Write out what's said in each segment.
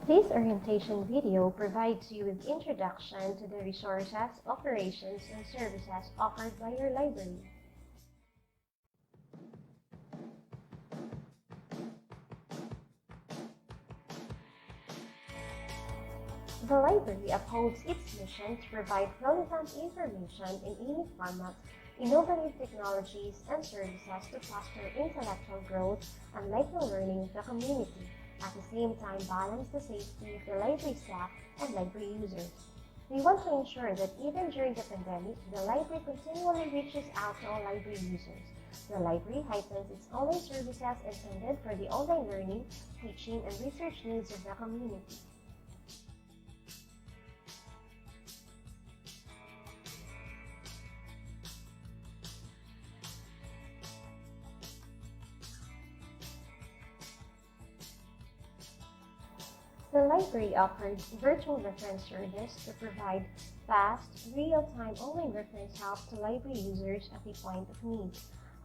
This orientation video provides you with introduction to the resources, operations, and services offered by your library. The library upholds its mission to provide relevant information in any format, innovative technologies, and services to foster intellectual growth and lifelong learning of the community. At the same time, balance the safety of the library staff and library users. We want to ensure that even during the pandemic, the library continually reaches out to all library users. The library heightens its online services intended for the online learning, teaching, and research needs of the community. The library offers virtual reference service to provide fast, real-time online reference help to library users at the point of need.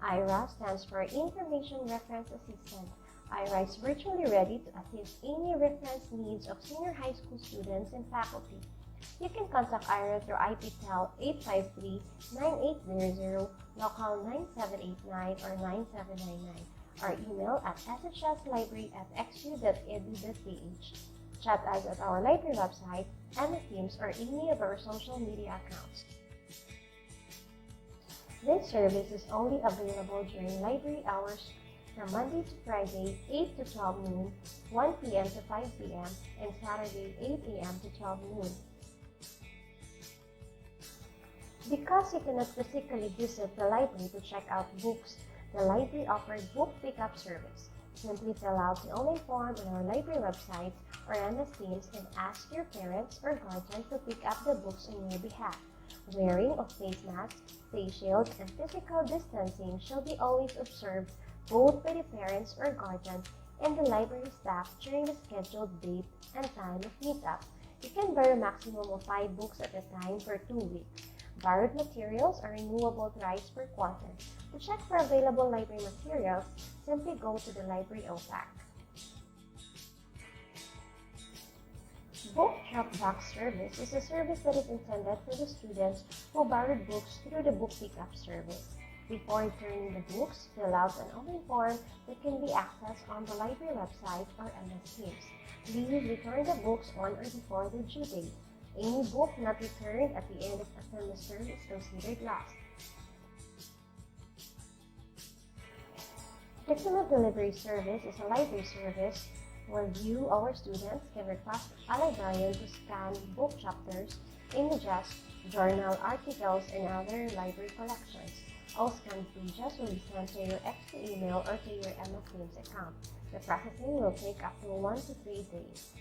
IRA stands for Information Reference Assistant. IRA is virtually ready to assist any reference needs of senior high school students and faculty. You can contact IRA through IPTEL 853-9800, local 9789 or 9799, or email at shslibrary@xu.edu.ph. Chat us at our library website, MS Teams, or any of our social media accounts. This service is only available during library hours from Monday to Friday, 8 to 12 noon, 1 p.m. to 5 p.m., and Saturday, 8 a.m. to 12 noon. Because you cannot physically visit the library to check out books, the library offers book pickup service. Simply fill out the online form on our library website or MS Teams and ask your parents or guardian to pick up the books on your behalf. Wearing of face masks, face shields, and physical distancing shall be always observed both by the parents or guardians and the library staff during the scheduled date and time of meetup. You can borrow a maximum of 5 books at a time for 2 weeks. Borrowed materials are renewable thrice per quarter. To check for available library materials, simply go to the library OPAC. Book drop-box service is a service that is intended for the students who borrowed books through the book pickup service. Before returning the books, fill out an online form that can be accessed on the library website or MS Teams. Please return the books on or before the due date. Any book not returned at the end of a semester is considered lost. Document delivery service is a library service where you, our students, can request a librarian to scan book chapters, images, journal articles, and other library collections. All scanned pages will be sent to your extra email or to your MS Teams account. The processing will take up to 1 to 3 days.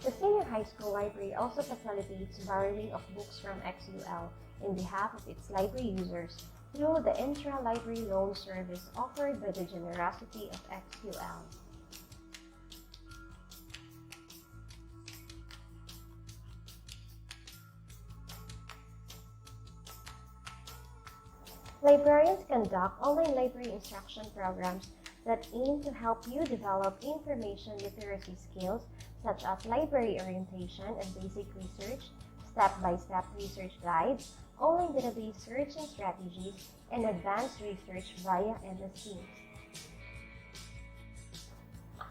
The Senior High School Library also facilitates borrowing of books from XUL in behalf of its library users through the intra-library loan service offered by the generosity of XUL. Librarians conduct online library instruction programs that aim to help you develop information literacy skills such as library orientation and basic research, step-by-step research guides, online database searching strategies, and advanced research via MS Teams.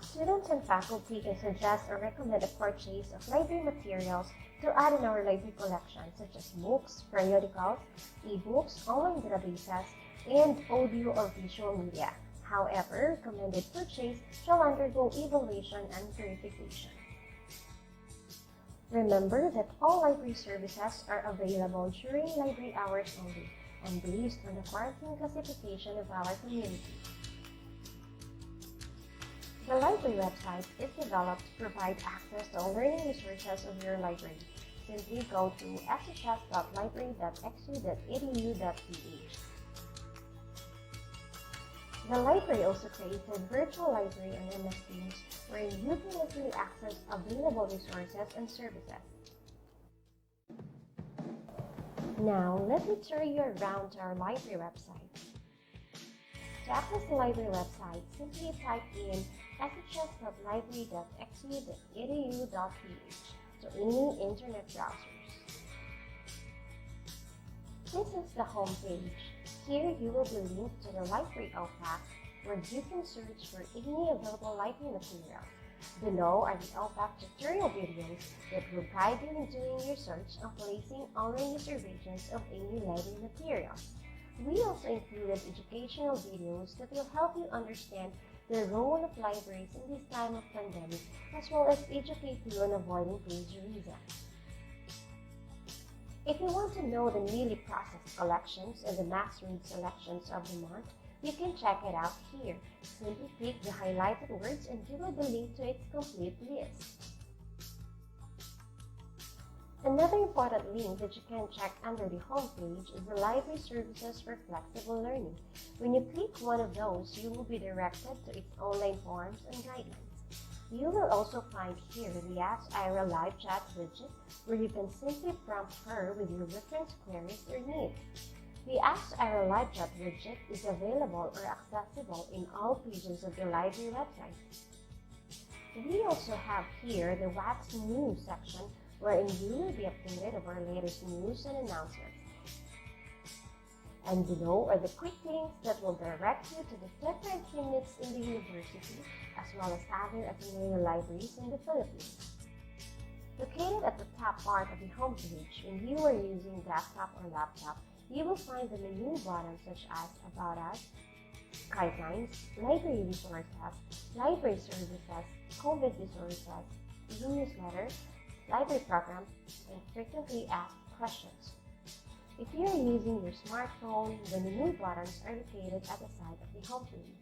Students and faculty can suggest or recommend a purchase of library materials to add in our library collection, such as books, periodicals, e-books, online databases, and audio or visual media. However, recommended purchase shall undergo evaluation and verification. Remember that all library services are available during library hours only and based on the quarantine classification of our community. The library website is developed to provide access to all learning resources of your library. Simply go to shs.library.xu.edu.ph. The library also created virtual library on MS Teams where you can easily access available resources and services. Now, let me turn you around to our library website. To access the library website, simply type in shs.library.xu.edu.ph to any internet browsers. This is the home page. Here you will be linked to the library OPAC where you can search for any available library materials. Below are the OPAC tutorial videos that will guide you in doing your search and placing online reservations of any library materials. We also included educational videos that will help you understand the role of libraries in this time of pandemic, as well as educate you on avoiding plagiarism. If you want to know the newly processed collections and the max read selections of the month, you can check it out here. Simply click the highlighted words and you will be linked to its complete list. Another important link that you can check under the home page is the Library Services for Flexible Learning. When you click one of those, you will be directed to its online forums and guidelines. You will also find here the Ask Ira live chat widget where you can simply prompt her with your reference queries or needs. The Ask Ira live chat widget is available or accessible in all pages of the library website. We also have here the What's New section wherein you will be updated of our latest news and announcements. And below are the quick links that will direct you to the different units in the university as well as other affiliated libraries in the Philippines. Located at the top part of the homepage, when you are using desktop or laptop, you will find the menu buttons such as About Us, Guidelines, Library Resources, Library Services, COVID Resources, e-newsletter, library programs, and frequently asked questions. If you are using your smartphone, the menu buttons are located at the side of the homepage.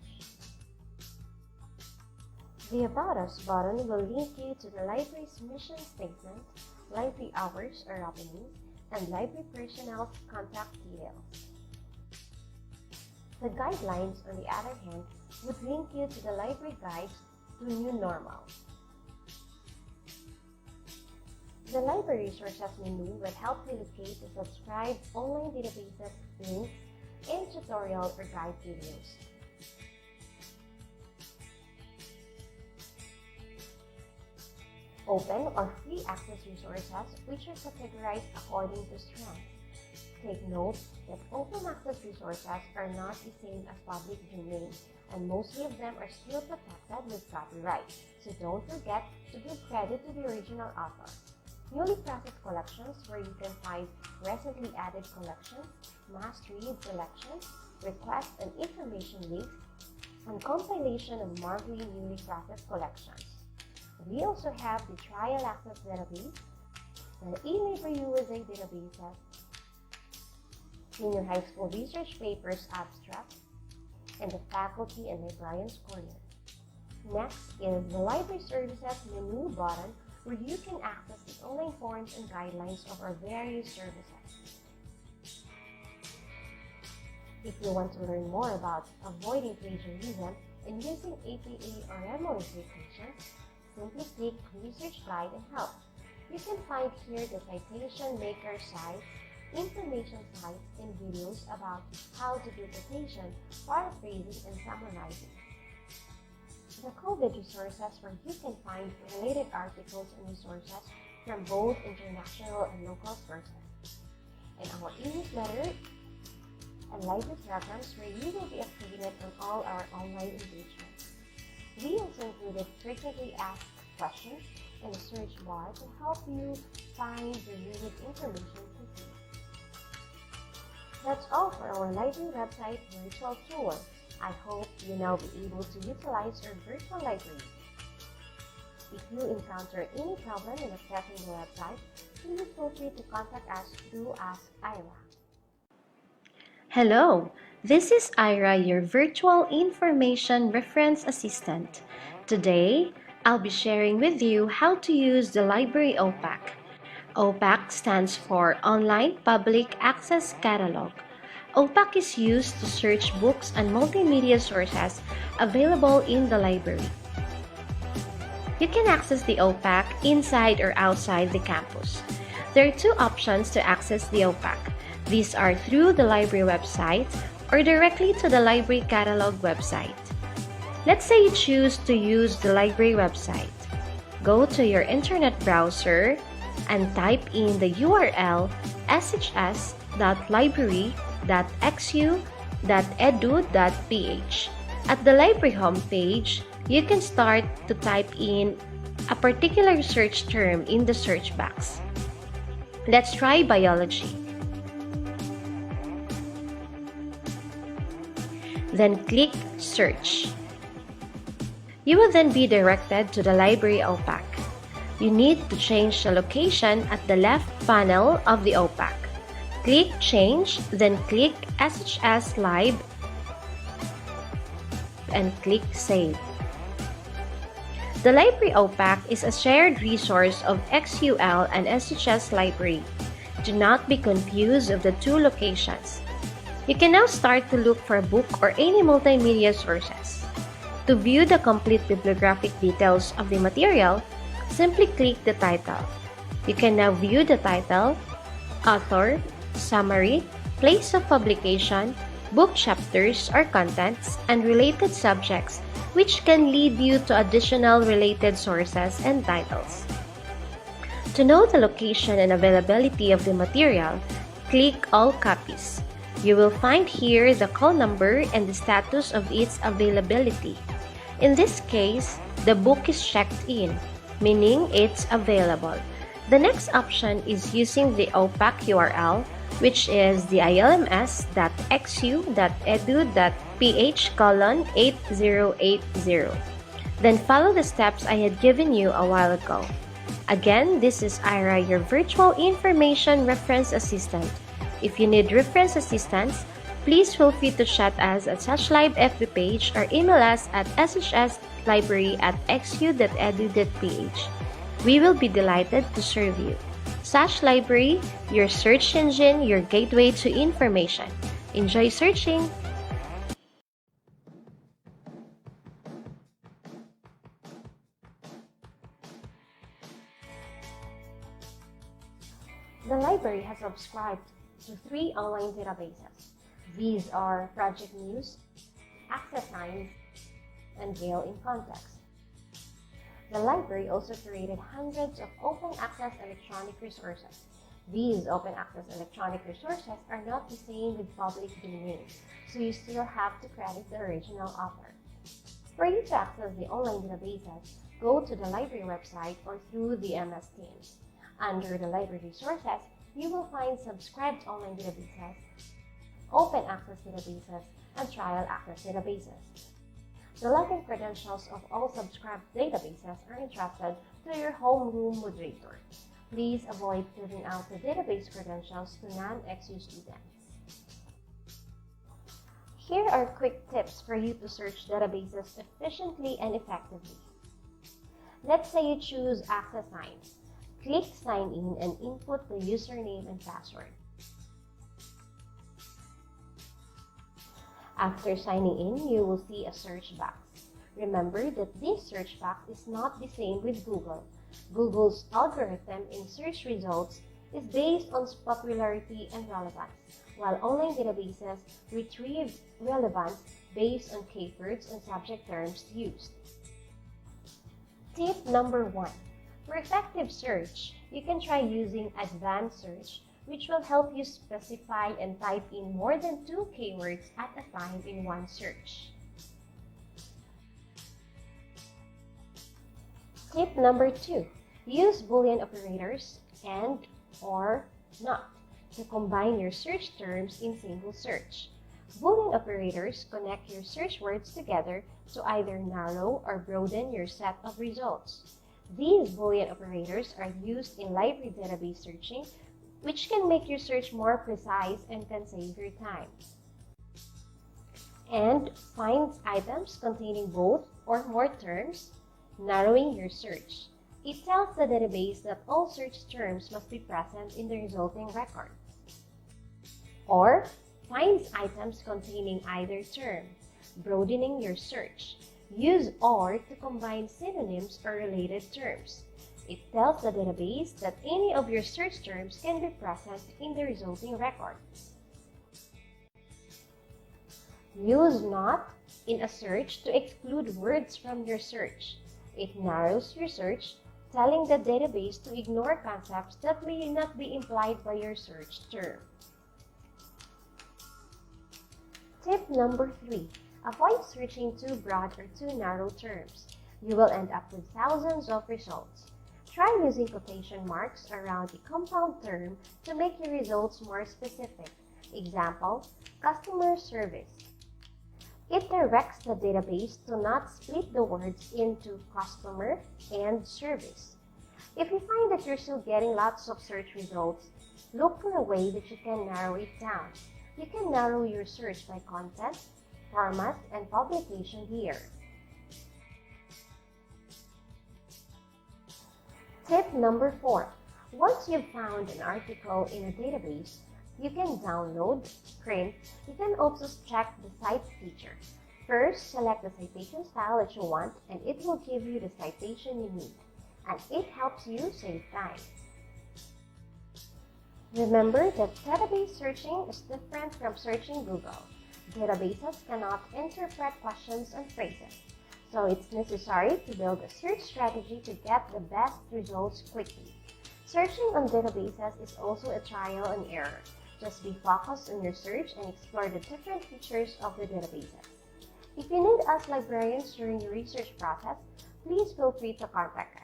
The About Us button will link you to the library's mission statement, library hours or openings, and library personnel's contact details. The Guidelines, on the other hand, would link you to the library guides to new normal. The Library Resources menu will help you locate the subscribed online databases, links, and tutorial or guide videos. Open or free access resources, which are categorized according to strength. Take note that open access resources are not the same as public domain, and mostly of them are still protected with copyright, so don't forget to give credit to the original author. Newly processed collections, where you can find recently added collections, must-read selections, request and information links, and compilation of monthly newly processed collections. We also have the Trial Access Database, the eLibrary USA databases, Senior High School Research Papers Abstract, and the Faculty and Librarians Corner. Next is the Library Services menu button, where you can access the online forms and guidelines of our various services. If you want to learn more about avoiding plagiarism and using APA or MOA citations, simply click Research Guide and Help. You can find here the citation maker sites, information sites, and videos about how to do citation, paraphrasing, and summarizing. The COVID resources, where you can find related articles and resources from both international and local sources. And our e-newsletter and library programs, where you will be updated on all our online engagements. We also included frequently asked questions and a search bar to help you find the needed information quickly. That's all for our library website virtual tour. I hope you now be able to utilize your virtual library. If you encounter any problem in accessing the website, please feel free to contact us through Ask Ira. Hello, this is Ira, your virtual information reference assistant. Today, I'll be sharing with you how to use the library OPAC. OPAC stands for Online Public Access Catalog. OPAC is used to search books and multimedia sources available in the library. You can access the OPAC inside or outside the campus. There are two options to access the OPAC. These are through the library website or directly to the library catalog website. Let's say you choose to use the library website. Go to your internet browser and type in the URL shs.library.xu.edu.ph. At the library homepage, you can start to type in a particular search term in the search box. Let's try biology. Then click search. You will then be directed to the library OPAC. You need to change the location at the left panel of the OPAC. Click change, then click SHS Lib and click save. The library OPAC is a shared resource of XUL and SHS Library. Do not be confused of the two locations. You can now start to look for a book or any multimedia sources. To view the complete bibliographic details of the material, simply click the title. You can now view the title, author, summary, place of publication, book chapters or contents, and related subjects, which can lead you to additional related sources and titles. To know the location and availability of the material, click All Copies. You will find here the call number and the status of its availability. In this case, the book is checked in, meaning it's available. The next option is using the OPAC URL, which is the ilms.xu.edu.ph:8080. Then follow the steps I had given you a while ago. Again, this is Ira, your virtual information reference assistant. If you need reference assistance, please feel free to chat us at SashLib FB page or email us at shslibrary@xu.edu.ph. We will be delighted to serve you. Sash Library, your search engine, your gateway to information. Enjoy searching! The library has subscribed to 3 online databases. These are Project News, Access Science, and Gale in Context. The library also created hundreds of open access electronic resources. These open access electronic resources are not the same with public domain, so you still have to credit the original author. For you to access the online databases, go to the library website or through the MS Teams. Under the library resources, you will find subscribed online databases, open access databases, and trial access databases. The login credentials of all subscribed databases are entrusted to your homeroom moderator. Please avoid giving out the database credentials to non-XU students. Here are quick tips for you to search databases efficiently and effectively. Let's say you choose Access Science. Click Sign In and input the username and password. After signing in, you will see a search box. Remember that this search box is not the same with Google. Google's algorithm in search results is based on popularity and relevance, while online databases retrieve relevance based on keywords and subject terms used. Tip number 1. For effective search, you can try using advanced search, which will help you specify and type in more than 2 keywords at a time in one search. Tip number 2. Use Boolean operators and or not to combine your search terms in single search. Boolean operators connect your search words together to either narrow or broaden your set of results. These Boolean operators are used in library database searching, which can make your search more precise and can save your time. And finds items containing both or more terms, narrowing your search. It tells the database that all search terms must be present in the resulting record. Or finds items containing either term, broadening your search. Use OR to combine synonyms or related terms. It tells the database that any of your search terms can be present in the resulting record. Use not in a search to exclude words from your search. It narrows your search, telling the database to ignore concepts that may not be implied by your search term. Tip number 3. Avoid searching too broad or too narrow terms. You will end up with thousands of results. Try using quotation marks around a compound term to make your results more specific. Example, customer service. It directs the database to not split the words into customer and service. If you find that you're still getting lots of search results, look for a way that you can narrow it down. You can narrow your search by content, format, and publication here. Tip number 4. Once you've found an article in a database, you can download, print. You can also check the Cite feature. First, select the citation style that you want and it will give you the citation you need. And it helps you save time. Remember that database searching is different from searching Google. Databases cannot interpret questions and phrases. So it's necessary to build a search strategy to get the best results quickly. Searching on databases is also a trial and error. Just be focused on your search and explore the different features of the databases. If you need us librarians during your research process, please feel free to contact us.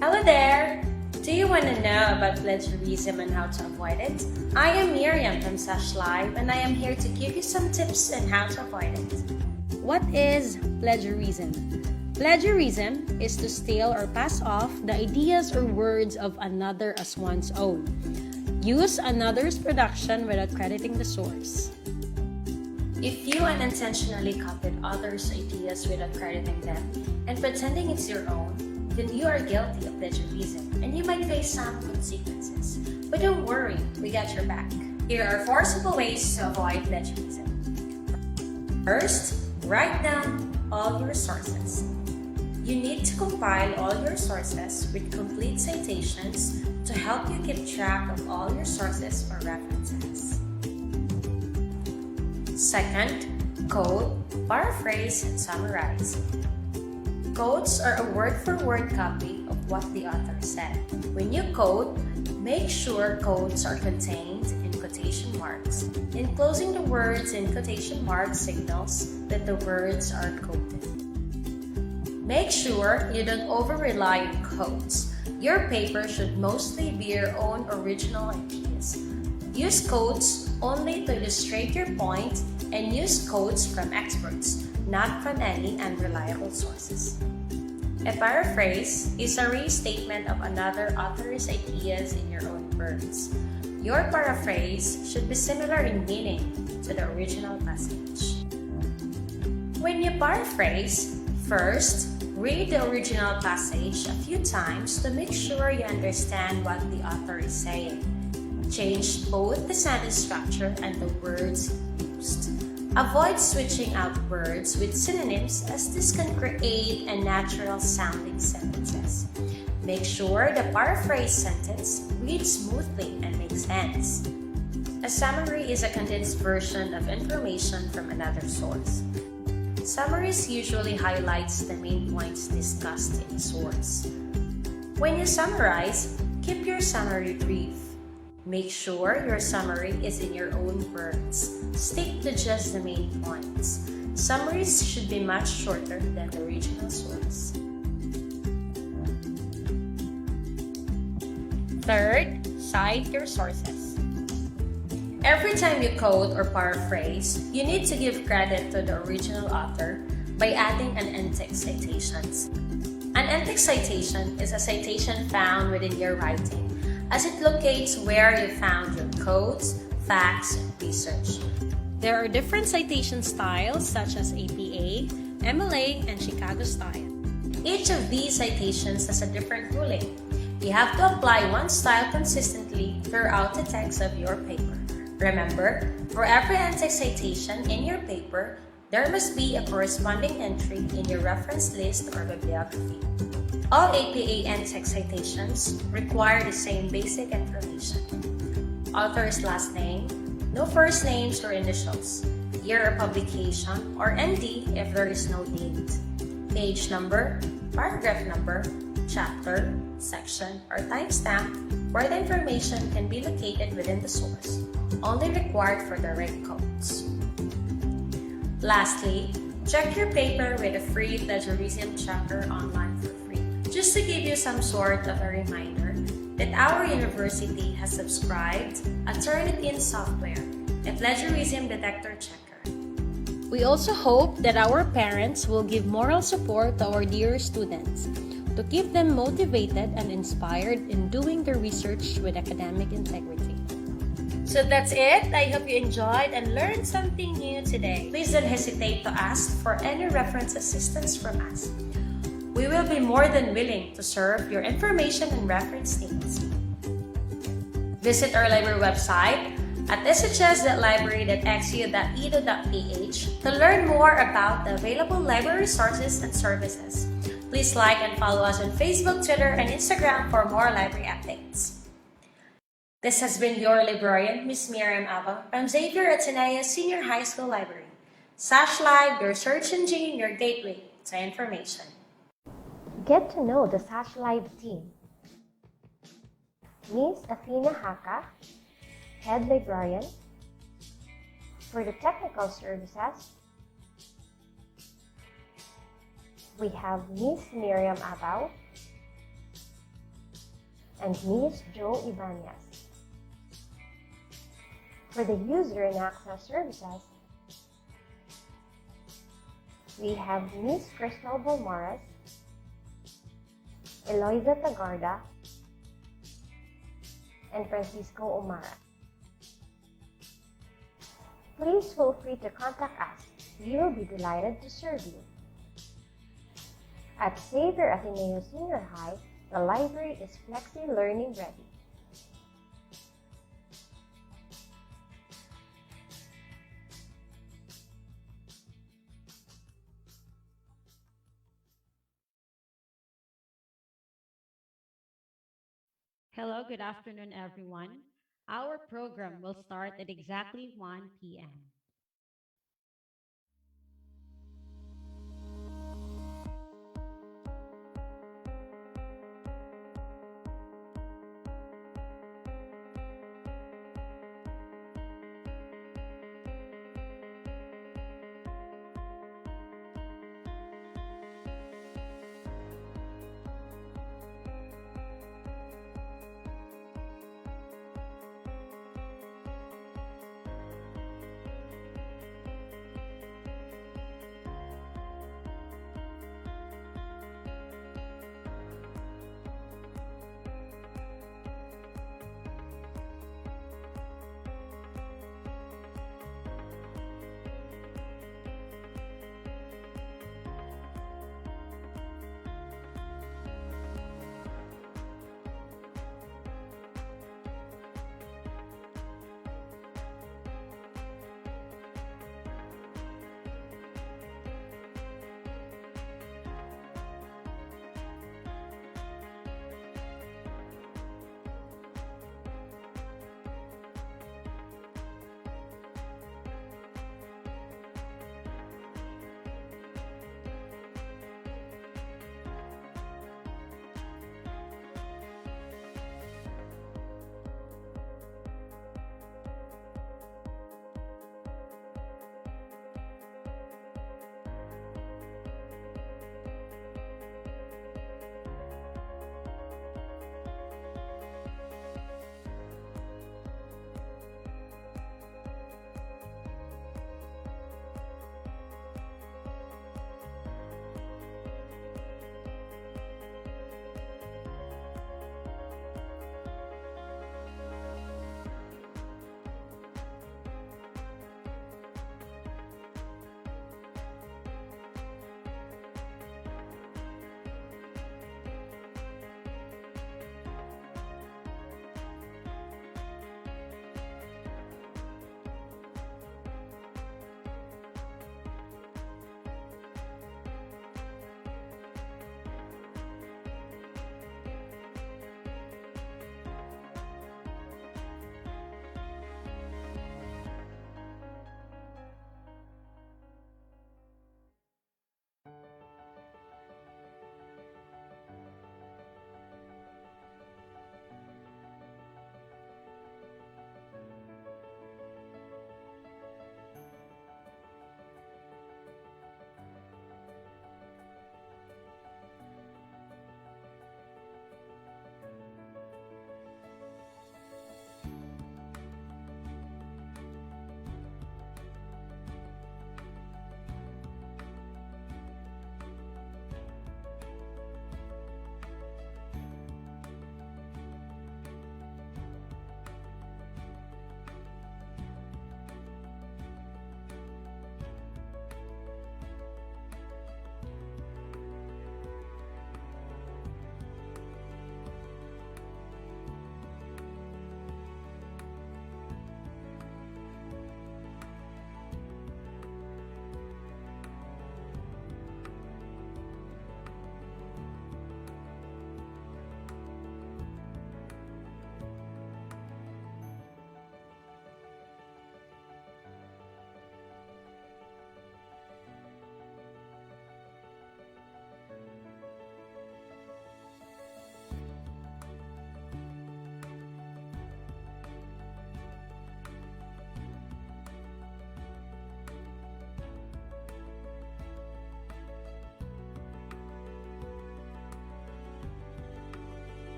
Hello there! Do you want to know about plagiarism and how to avoid it? I am Miriam from Sash Live and I am here to give you some tips on how to avoid it. What is plagiarism? Plagiarism is to steal or pass off the ideas or words of another as one's own. Use another's production without crediting the source. If you unintentionally copied others' ideas without crediting them and pretending it's your own, then you are guilty of plagiarism and you might face some consequences. But don't worry, we got your back. Here are 4 simple ways to avoid plagiarism. First, write down all your sources. You need to compile all your sources with complete citations to help you keep track of all your sources or references. Second, quote, paraphrase, and summarize. Quotes are a word-for-word copy of what the author said. When you quote, make sure quotes are contained in quotation marks. Enclosing the words in quotation marks signals that the words are quoted. Make sure you don't over-rely on quotes. Your paper should mostly be your own original ideas. Use quotes only to illustrate your point and use quotes from experts, not from any unreliable sources. A paraphrase is a restatement of another author's ideas in your own words. Your paraphrase should be similar in meaning to the original passage. When you paraphrase, first, read the original passage a few times to make sure you understand what the author is saying. Change both the sentence structure and the words used. Avoid switching out words with synonyms as this can create unnatural-sounding sentences. Make sure the paraphrase sentence reads smoothly and makes sense. A summary is a condensed version of information from another source. Summaries usually highlights the main points discussed in the source. When you summarize, keep your summary brief. Make sure your summary is in your own words. Stick to just the main points. Summaries should be much shorter than the original source. Third, cite your sources. Every time you quote or paraphrase, you need to give credit to the original author by adding an in-text citations. An in-text citation is a citation found within your writing, as it locates where you found your quotes, facts, and research. There are different citation styles such as APA, MLA, and Chicago style. Each of these citations has a different ruling. You have to apply one style consistently throughout the text of your paper. Remember, for every in-text citation in your paper, there must be a corresponding entry in your reference list or bibliography. All APA in-text citations require the same basic information. author's last name, no first names or initials, year of publication, or ND if there is no date, page number, paragraph number, chapter, section, or timestamp where the information can be located within the source, only required for the right codes. Lastly, check your paper with a free plagiarism checker online for free, just to give you some sort of a reminder that our university has subscribed a Turnitin software, a plagiarism detector checker. We also hope that our parents will give moral support to our dear students to keep them motivated and inspired in doing their research with academic integrity. So that's it. I hope you enjoyed and learned something new today. Please don't hesitate to ask for any reference assistance from us. We will be more than willing to serve your information and reference needs. Visit our library website at shs.library.xu.edu.ph to learn more about the available library resources and services. Please like and follow us on Facebook, Twitter, and Instagram for more library updates. This has been your librarian, Ms. Miriam Abang, from Xavier Ateneo Senior High School Library. Sash Live, your search engine, your gateway to information. Get to know the Sash Live team. Ms. Athena Haka, Head Librarian. For the technical services, we have Ms. Miriam Abao and Ms. Jo Ibanez. For the user and access services, we have Ms. Crystal Balmares, Eloisa Tagarda, and Francisco Omara. Please feel free to contact us. We will be delighted to serve you. At Xavier Ateneo Senior High, the library is Flexi Learning ready. Hello, good afternoon, everyone. Our program will start at exactly 1 p.m.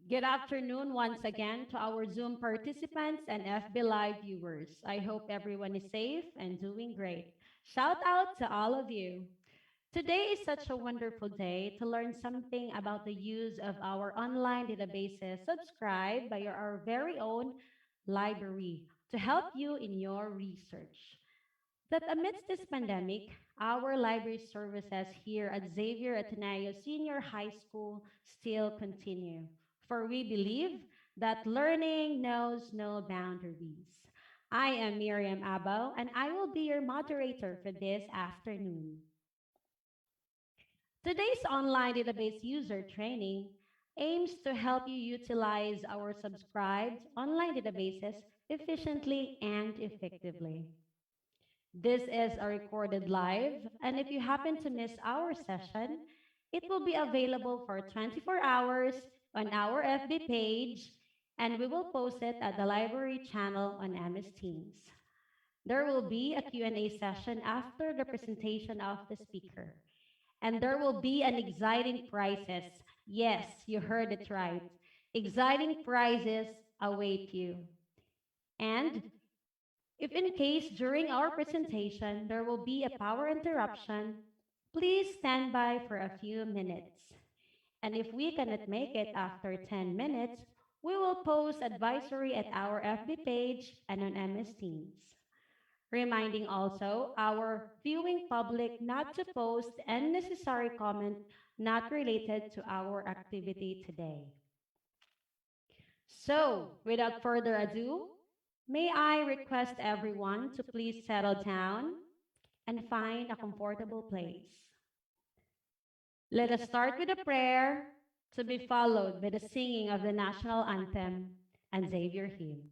Good afternoon once again to our Zoom participants and FB Live viewers. I hope everyone is safe and doing great. Shout out to all of you. Today is such a wonderful day to learn something about the use of our online databases subscribed by our very own library to help you in your research. That amidst this pandemic, our library services here at Xavier Ateneo Senior High School still continue. For we believe that learning knows no boundaries. I am Miriam Abel, and I will be your moderator for this afternoon. Today's online database user training aims to help you utilize our subscribed online databases efficiently and effectively. This is a recorded live, and if you happen to miss our session, it will be available for 24 hours on our FB page, and we will post it at the library channel on MS Teams. There will be a Q&A session after the presentation of the speaker, and there will be an exciting prizes. Yes, you heard it right. Exciting prizes await you. And if in case during our presentation there will be a power interruption, please stand by for a few minutes. And if we cannot make it after 10 minutes, we will post advisory at our FB page and on MS Teams. Reminding also our viewing public not to post unnecessary comment not related to our activity today. So, without further ado, may I request everyone to please settle down and find a comfortable place. Let us start with a prayer to be followed by the singing of the national anthem and Xavier hymn.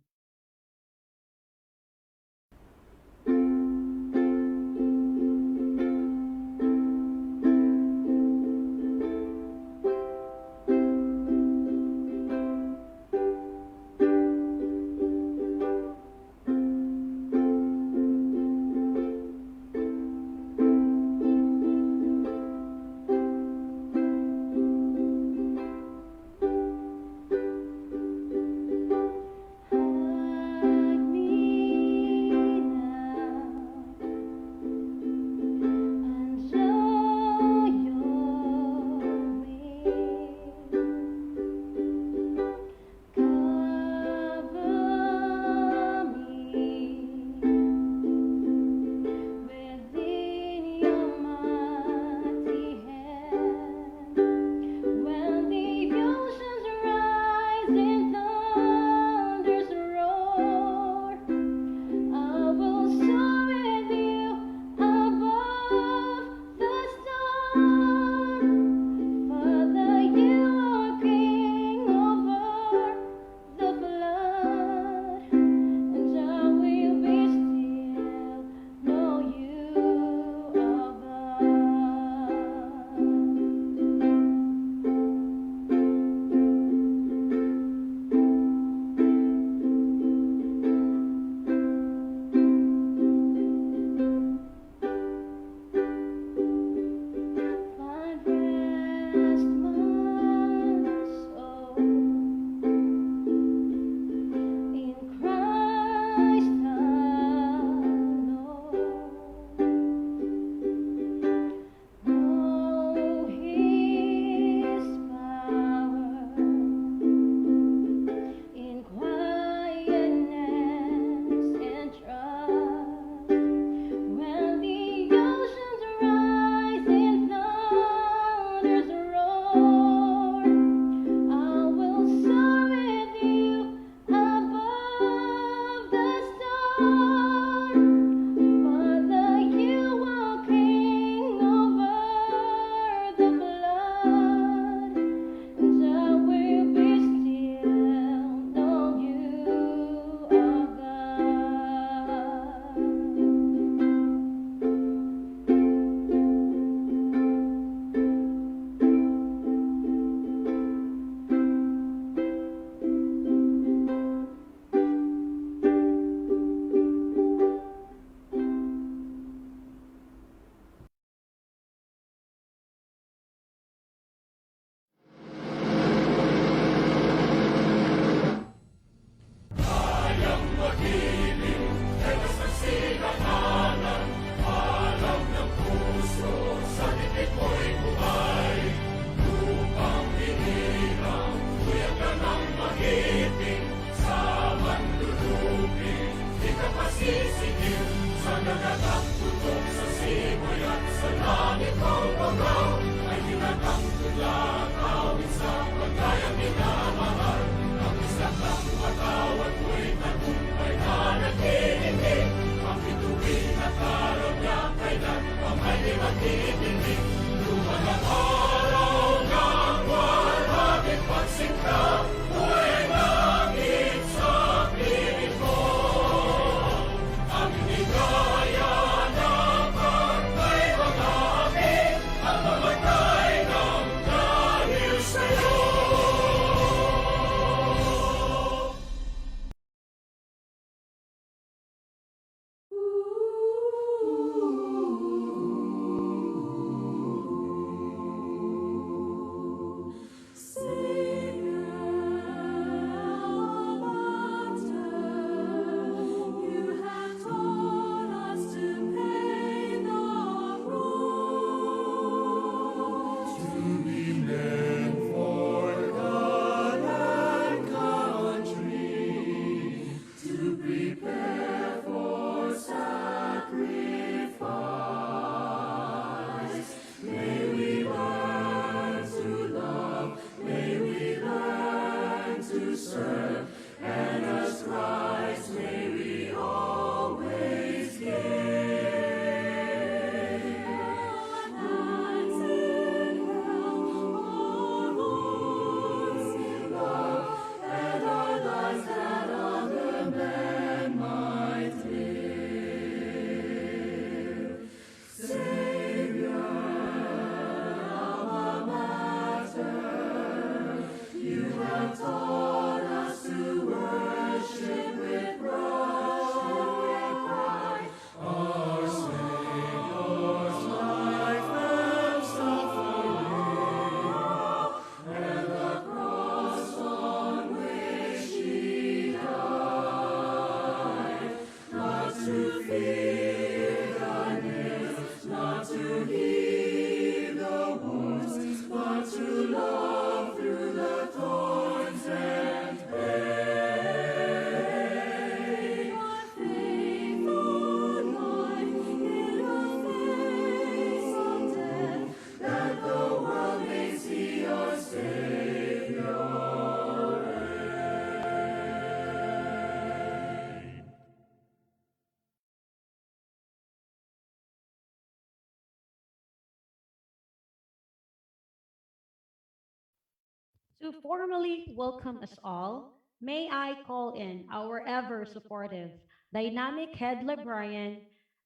To formally welcome us all, may I call in our ever supportive, dynamic head librarian,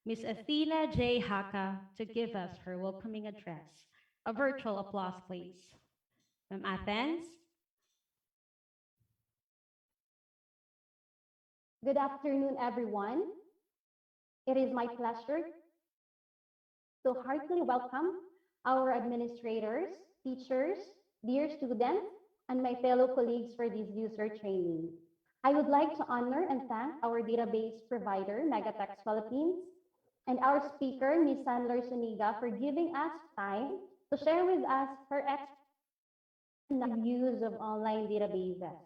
Miss Athena J. Haka, to give us her welcoming address. A virtual applause, please. From Athens. Good afternoon, everyone. It is my pleasure to heartily welcome our administrators, teachers, dear students, and my fellow colleagues for this user training. I would like to honor and thank our database provider, Megatext Philippines, and our speaker, Ms. Sandler Suniga, for giving us time to share with us her expertise use of online databases.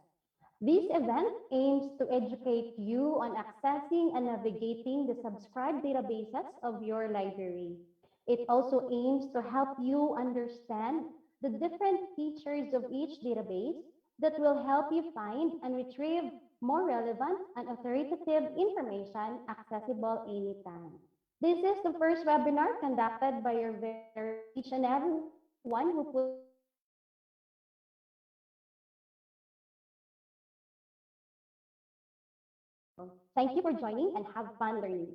This event aims to educate you on accessing and navigating the subscribed databases of your library. It also aims to help you understand the different features of each database that will help you find and retrieve more relevant and authoritative information accessible anytime. This is the first webinar conducted by your very each and everyone who put Thank you for joining and have fun learning.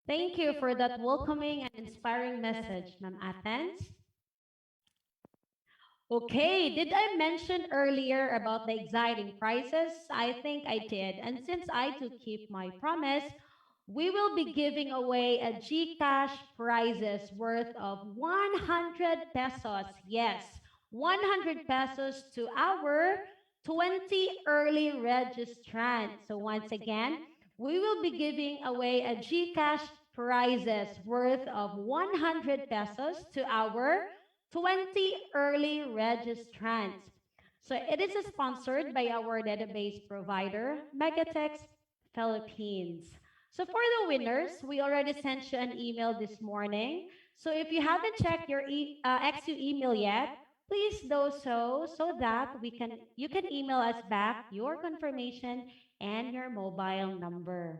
Thank you for that welcoming and inspiring message, Ma'am Athens. Okay, did I mention earlier about the exciting prizes? I think I did. And since I do keep my promise, we will be giving away a GCash prizes worth of 100 pesos. Yes, 100 pesos to our 20 early registrants. So once again, we will be giving away a GCash prizes worth of 100 pesos to our 20 early registrants. So it is sponsored by our database provider, Megatext Philippines. So for the winners, we already sent you an email this morning. So if you haven't checked your XU email yet, please do so that you can email us back your confirmation and your mobile number.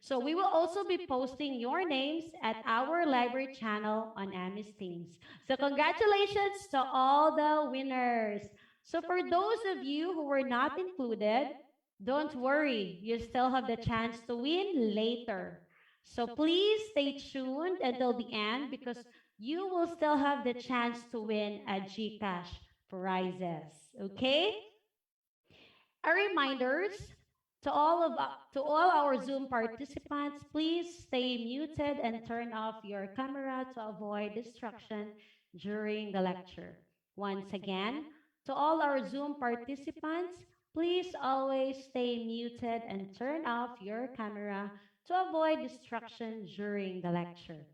So we will also be posting your names at our library channel on Amis Teams. So congratulations to all the winners. So for those of you who were not included, don't worry, you still have the chance to win later. So please stay tuned until the end because you will still have the chance to win a GCash prizes. Okay? A reminders to all our Zoom participants, please stay muted and turn off your camera to avoid distraction during the lecture. Once again, to all our Zoom participants, please always stay muted and turn off your camera to avoid distraction during the lecture.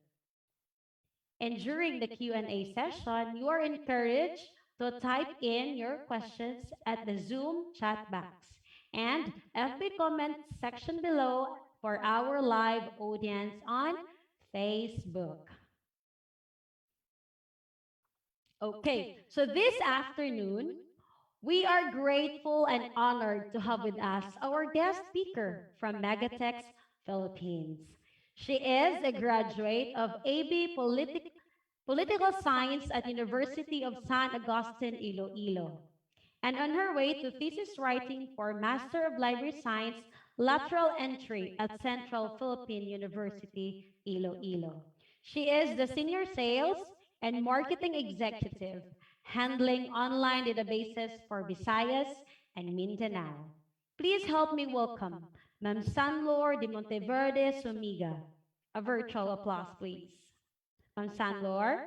And during the Q&A session, you are encouraged to type in your questions at the Zoom chat box and FB comment section below for our live audience on Facebook. Okay, so this afternoon, we are grateful and honored to have with us our guest speaker from Megatext Philippines. She is a graduate of AB Political Science at University of San Agustin, Iloilo, and on her way to thesis writing for Master of Library Science lateral entry at Central Philippine University, Iloilo. She is the Senior Sales and Marketing Executive, handling online databases for Visayas and Mindanao. Please help me welcome Ma'am Sanlor de Monteverde Sumiga. A virtual applause, please. Ma'am Sanlor.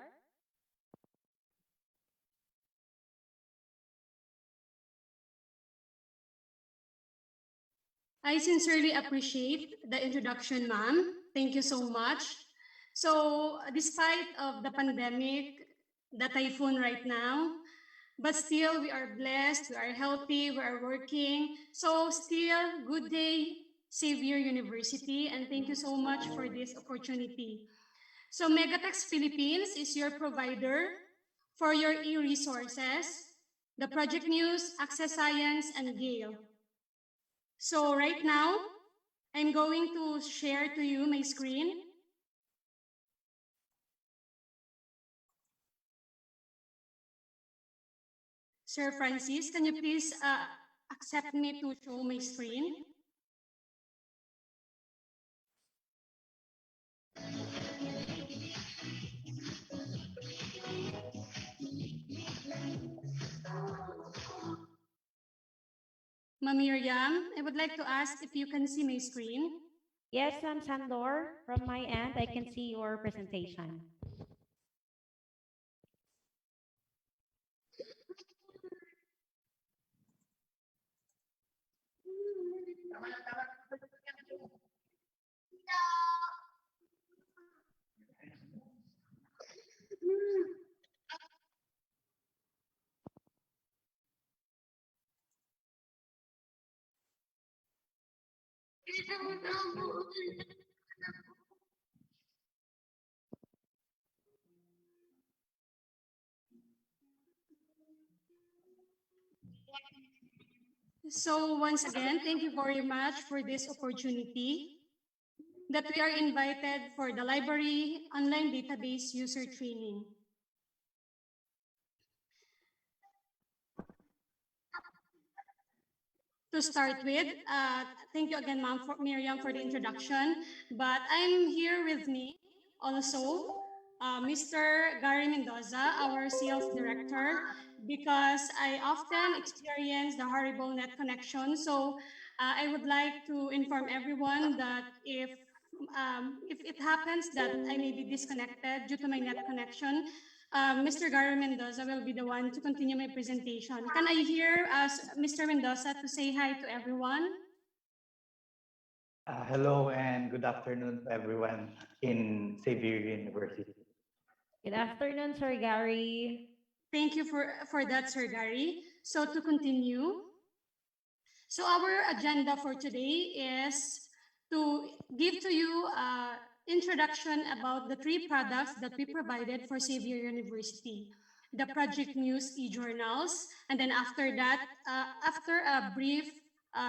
I sincerely appreciate the introduction, ma'am. Thank you so much. So, despite of the pandemic, the typhoon right now, but still we are blessed, we are healthy, we are working. So still, good day, Xavier University, and thank you so much for this opportunity. So Megatext Philippines is your provider for your e-resources, the Project News, Access Science, and Gale. So right now, I'm going to share to you my screen. Sir Francis, can you please accept me to show my screen? Ma'am Miriam, I would like to ask if you can see my screen. Yes, Sandor, from my end, I can see your presentation. So once again, thank you very much for this opportunity that we are invited for the library online database user training. To start with, thank you again, Ma'am Miriam, for the introduction. But I'm here with me also, Mr. Gary Mendoza, our sales director, because I often experience the horrible net connection. So I would like to inform everyone that if it happens that I may be disconnected due to my net connection, Mr. Gary Mendoza will be the one to continue my presentation. Can I hear Mr. Mendoza to say hi to everyone? Hello and good afternoon to everyone in Xavier University. Good afternoon, Sir Gary. Thank you for that, Sir Gary. So to continue, so our agenda for today is to give to you an introduction about the three products that we provided for Xavier University. The Project News e-journals, and then after that, after a brief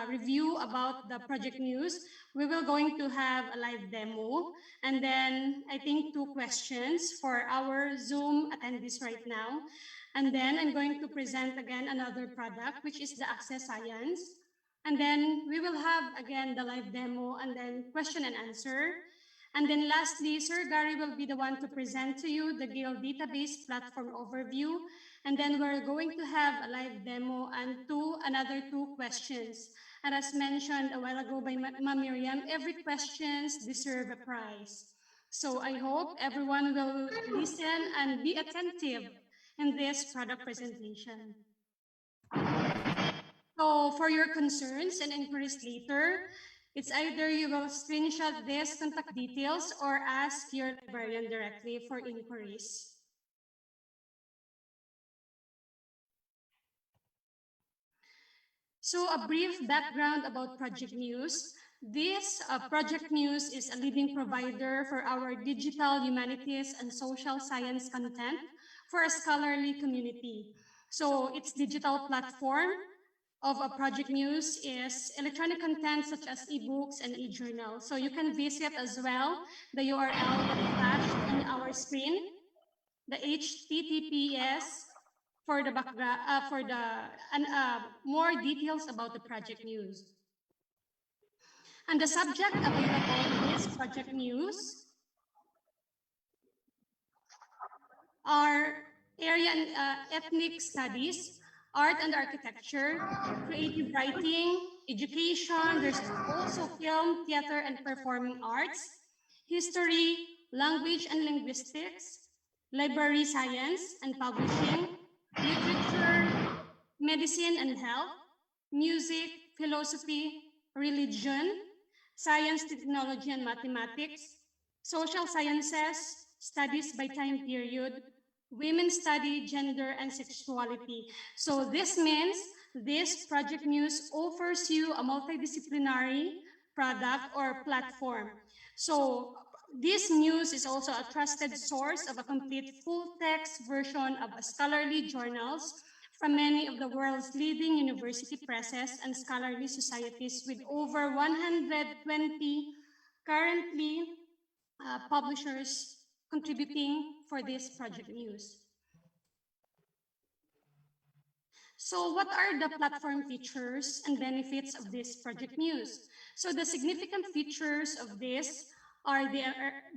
review about the Project News, we will going to have a live demo, and then I think 2 questions for our Zoom attendees right now. And then I'm going to present again another product, which is the Access Science. And then we will have again the live demo and then question and answer. And then lastly, Sir Gary will be the one to present to you the Gale database platform overview. And then we're going to have a live demo and another 2 questions. And as mentioned a while ago by Ma'am Miriam, every questions deserve a prize. So I hope everyone will listen and be attentive in this product presentation. So for your concerns and inquiries later, it's either you will screenshot these contact details or ask your librarian directly for inquiries. So a brief background about Project News. This Project News is a leading provider for our digital humanities and social science content for a scholarly community. So its digital platform of a Project News is electronic content such as ebooks and e-journals. So you can visit as well the URL that is flashed on our screen, the HTTPS for the background, more details about the Project News. And the subject available in this Project News are area and ethnic studies, art and architecture, creative writing, education. There's also film, theater, and performing arts, history, language and linguistics, library science and publishing, literature, medicine and health, music, philosophy, religion, science, technology, and mathematics, social sciences, studies by time period, women's study, gender, and sexuality. So this means this Project News offers you a multidisciplinary product or platform. So this news is also a trusted source of a complete full-text version of scholarly journals from many of the world's leading university presses and scholarly societies with over 120 currently publishers contributing for this project news. So what are the platform features and benefits of this project news? So the significant features of this are the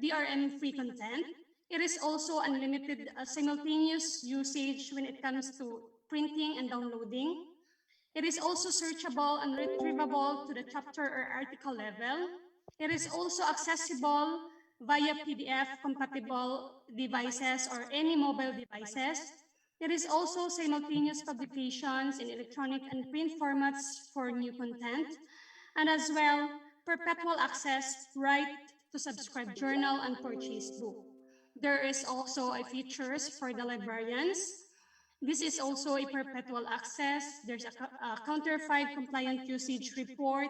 DRM-free content. It is also unlimited simultaneous usage when it comes to printing and downloading. It is also searchable and retrievable to the chapter or article level. It is also accessible via PDF-compatible devices or any mobile devices. It is also simultaneous publications in electronic and print formats for new content, and as well, perpetual access right to subscribe journal and purchase book. There is also a features for the librarians. This is also a perpetual access. There's a counter-5 compliant usage report,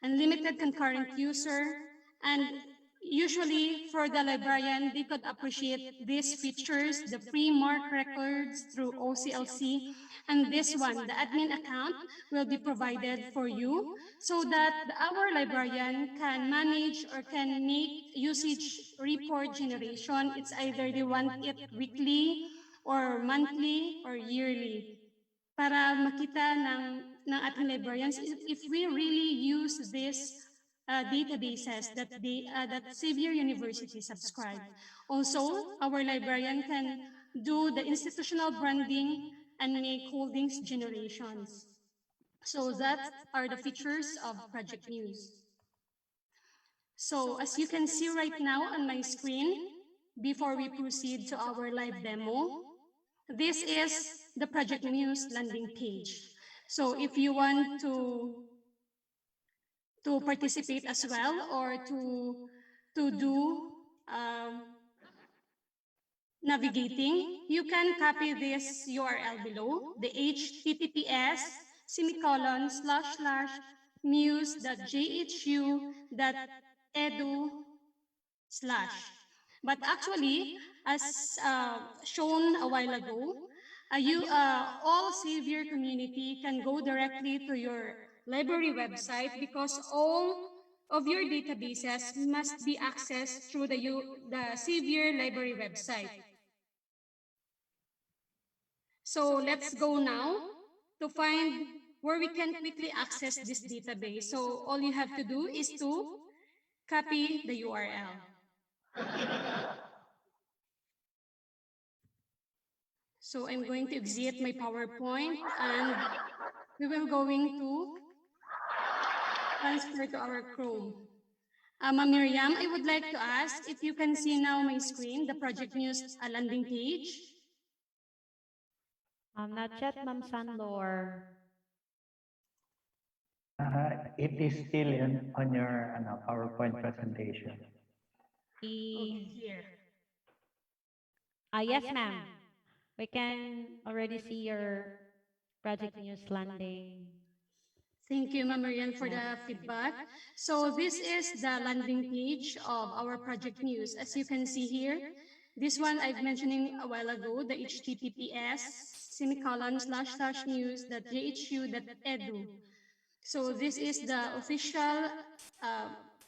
unlimited concurrent user, and usually for the librarian, they could appreciate these features, the free mark records through OCLC, and this one, the admin account, will be provided for you so that our librarian can manage or can make usage report generation. It's either they want it weekly or monthly or yearly para makita ng ating librarians if we really use these databases that Xavier University subscribe. Also, our librarian can do the institutional branding and make holdings generations. So that are the features of Project News. So as you can see right now on my screen, before we proceed to our live demo, this is the Project News landing page. So if you want to participate as well or to do navigating, you can copy this URL below, the https://muse.jhu.edu/ But actually, as shown a while ago, all Xavier community can go directly to your library website because all of your databases must be accessed through the Xavier library website. So let's go now to find where we can quickly access this database. So all you have to do is to copy the URL. So I'm going to exit my PowerPoint and we will going to transfer to our Chrome. Ma'am Miriam, I would like to ask if you can see now my screen, the Project News landing page. Not yet, Ma'am Sandor. It is still on your PowerPoint presentation. Here. Yes, ma'am. We can already see your Project News landing. Thank you, Ma'am Marian, for the feedback. So this is the landing page of our Project News. As you can see here, this one I've mentioning a while ago, the https://news.jhu.edu. So this is the official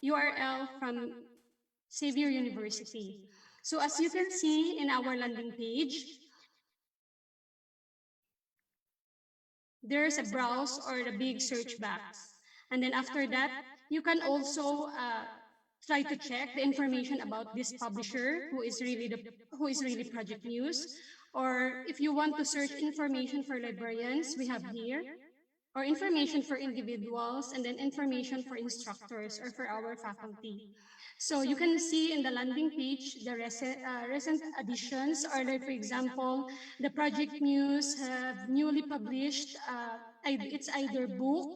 URL from Xavier University. So as you can see in our landing page, there's a browse or the big search box. And then after that, you can also try to check the information about this publisher who is really Project News. Or if you want to search information for librarians, we have here. Or information for individuals, and then information for instructors or for our faculty. So you can see in the landing page the recent additions, or like, for example, the Project News have newly published, it's either book,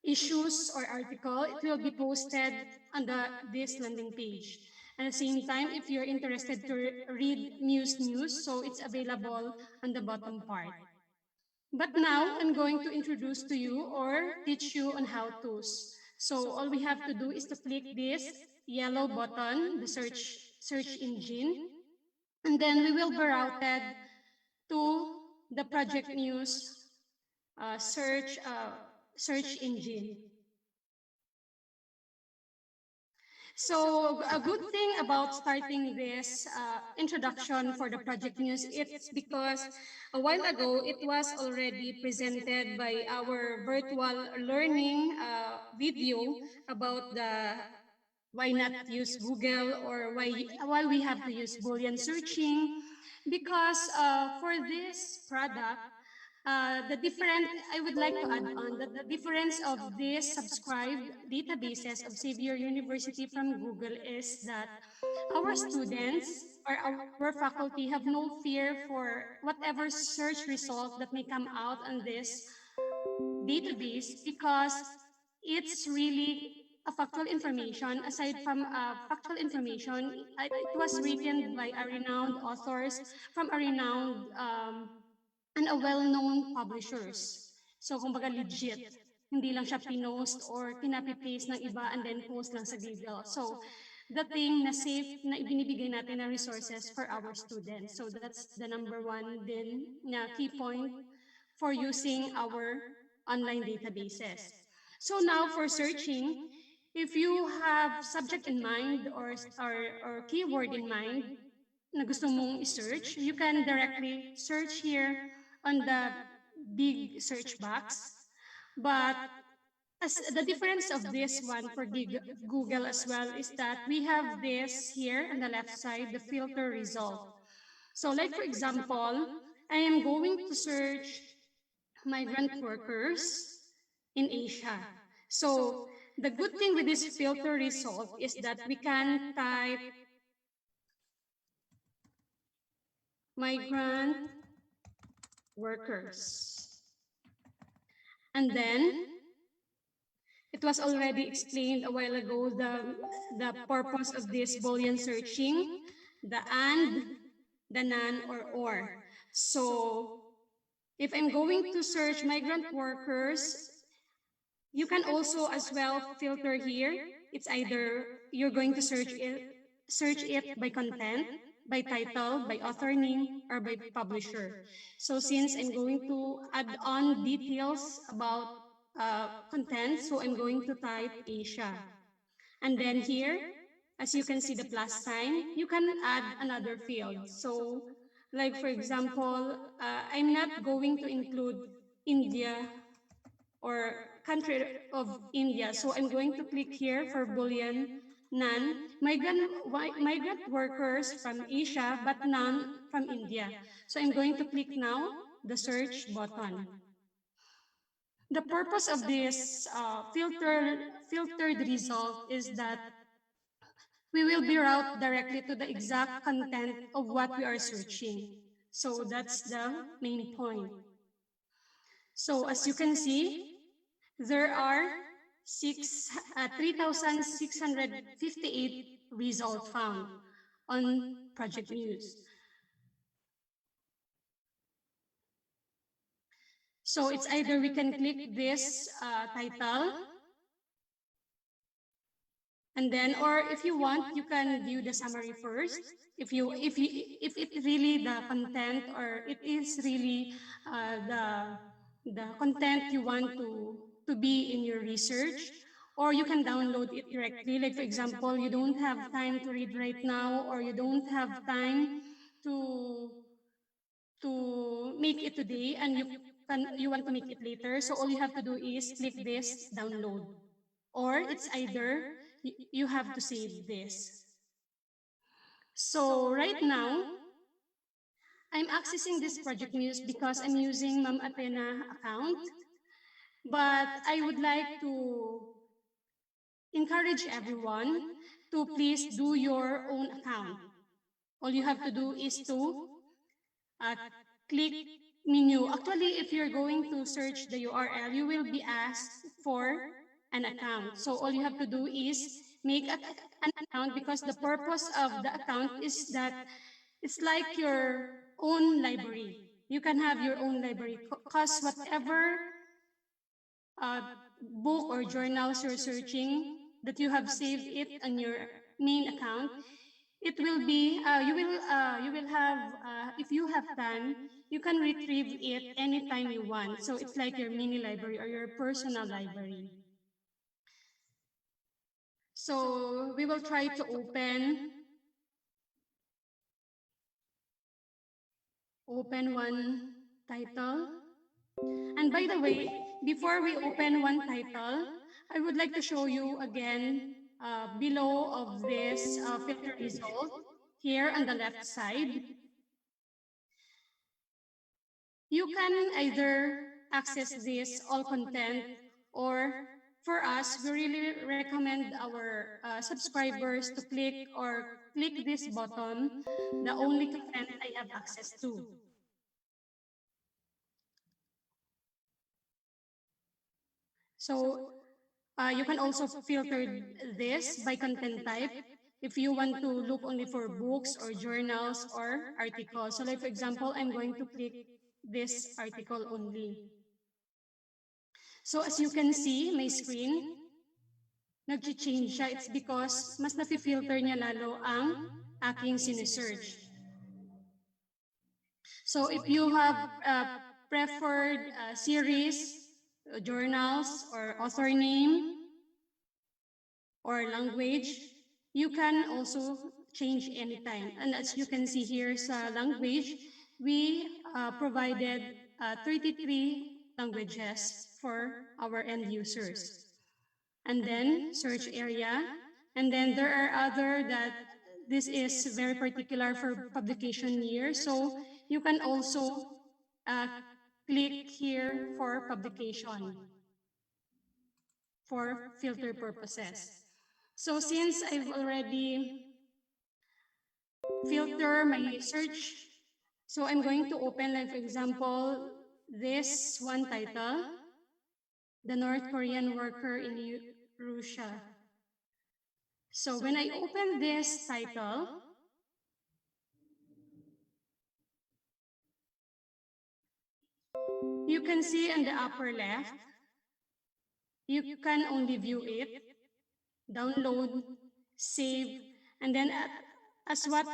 issues, or article. It will be posted on this landing page. At the same time, if you're interested to read Muse News, so it's available on the bottom part. But now I'm going to introduce to you or teach you on how-tos. So all we have to do is to click this yellow button, the search engine, and then we will be routed to the project news search engine. So a good thing about starting this introduction for the project news, it's because a while ago it was already presented by our virtual learning video about the why not use Google, or why we have to use Boolean searching, because for this product, the different, I would like to add on that the difference of these subscribed databases of Xavier University from Google is that our students or our faculty have no fear for whatever search result that may come out on this database, because it's really a factual information. Aside from factual information, it was written by a renowned authors from a renowned and a well-known publishers. So, kumbaga legit. Hindi lang siya pinost or pinapi-paste ng iba and then post lang sa Google. So, the thing na safe na ibinibigay natin na resources for our students. So, that's the number one din na key point for using our online databases. So now for searching, if you have subject in mind or keyword in mind na gusto mong i-search, you can directly search here on the big search box. But as the difference of this one for Google as well is that we have this here on the left side, the filter result. So like for example, I am going to search migrant workers in Asia. So the good thing with this filter result is that we can type migrant workers. And then, it was already explained a while ago the purpose of this Boolean searching, the and, the nan, or. So, if I'm going to search migrant workers, you can also as well filter here. It's either you're going to search it by content, by title, by author name, or by publisher. So since I'm going to add on details about content, so I'm going to type Asia. And then here, as you can see the plus sign, you can add another field. So like for example, I'm not going to include India or country of India. So I'm going to click here for Boolean none, migrant workers from Asia, but none from India. So I'm going to click now the search button. The purpose of this filtered result is that we will be routed directly to the exact content of what we are searching. So that's the main point. So as you can see, there are 3,658 results found on Project News. So it's either we can click this title, and then, or if you want, you can view the summary first. If it really the content, or it is really the content you want to be in your research, or you can download it directly. Like for example, you don't have time to read right now, or you don't have time to make it today, and you want to make it later. So all you have to do is click this download, or it's either you have to save this. So right now, I'm accessing this project news because I'm using Ma'am Athena account, but I would like to encourage everyone to please do your own account. All you have to do is to click menu. Actually, if you're going to search the URL, you will be asked for an account. So all you have to do is make an account, because the purpose of the account is that it's like your own library. You can have your own library, because whatever book or journals you're searching that you have saved it on your main account, it will be you will have if you have time, you can retrieve it anytime you want. So it's like your mini library or your personal library. So we will try to open one title. And by the way, before we open one title, I would like to show you again below of this filter result here on the left side. You can either access this all content, or for us, we really recommend our subscribers to click this button, the only content I have access to. So you can also filter this by content type if you want to look only for books or journals or articles. So like for example, I'm going to click this article only. So as you can see, my screen, nag-change siya. It's because mas nafi-filter niya lalo ang aking sinesearch. So if you have preferred series, journals, or author name, or language, you can also change anytime. And as you can see here sa language, we provided 33 languages for our end users. And then search area. And then there are other that this is very particular for publication year. So you can also click here for publication for filter purposes. So since I've already filtered my search, so I'm going to open, like for example, this one title, The North Korean Worker in Russia. So when I open this title, you can see in the upper left, you can only view it, download, save, and then as what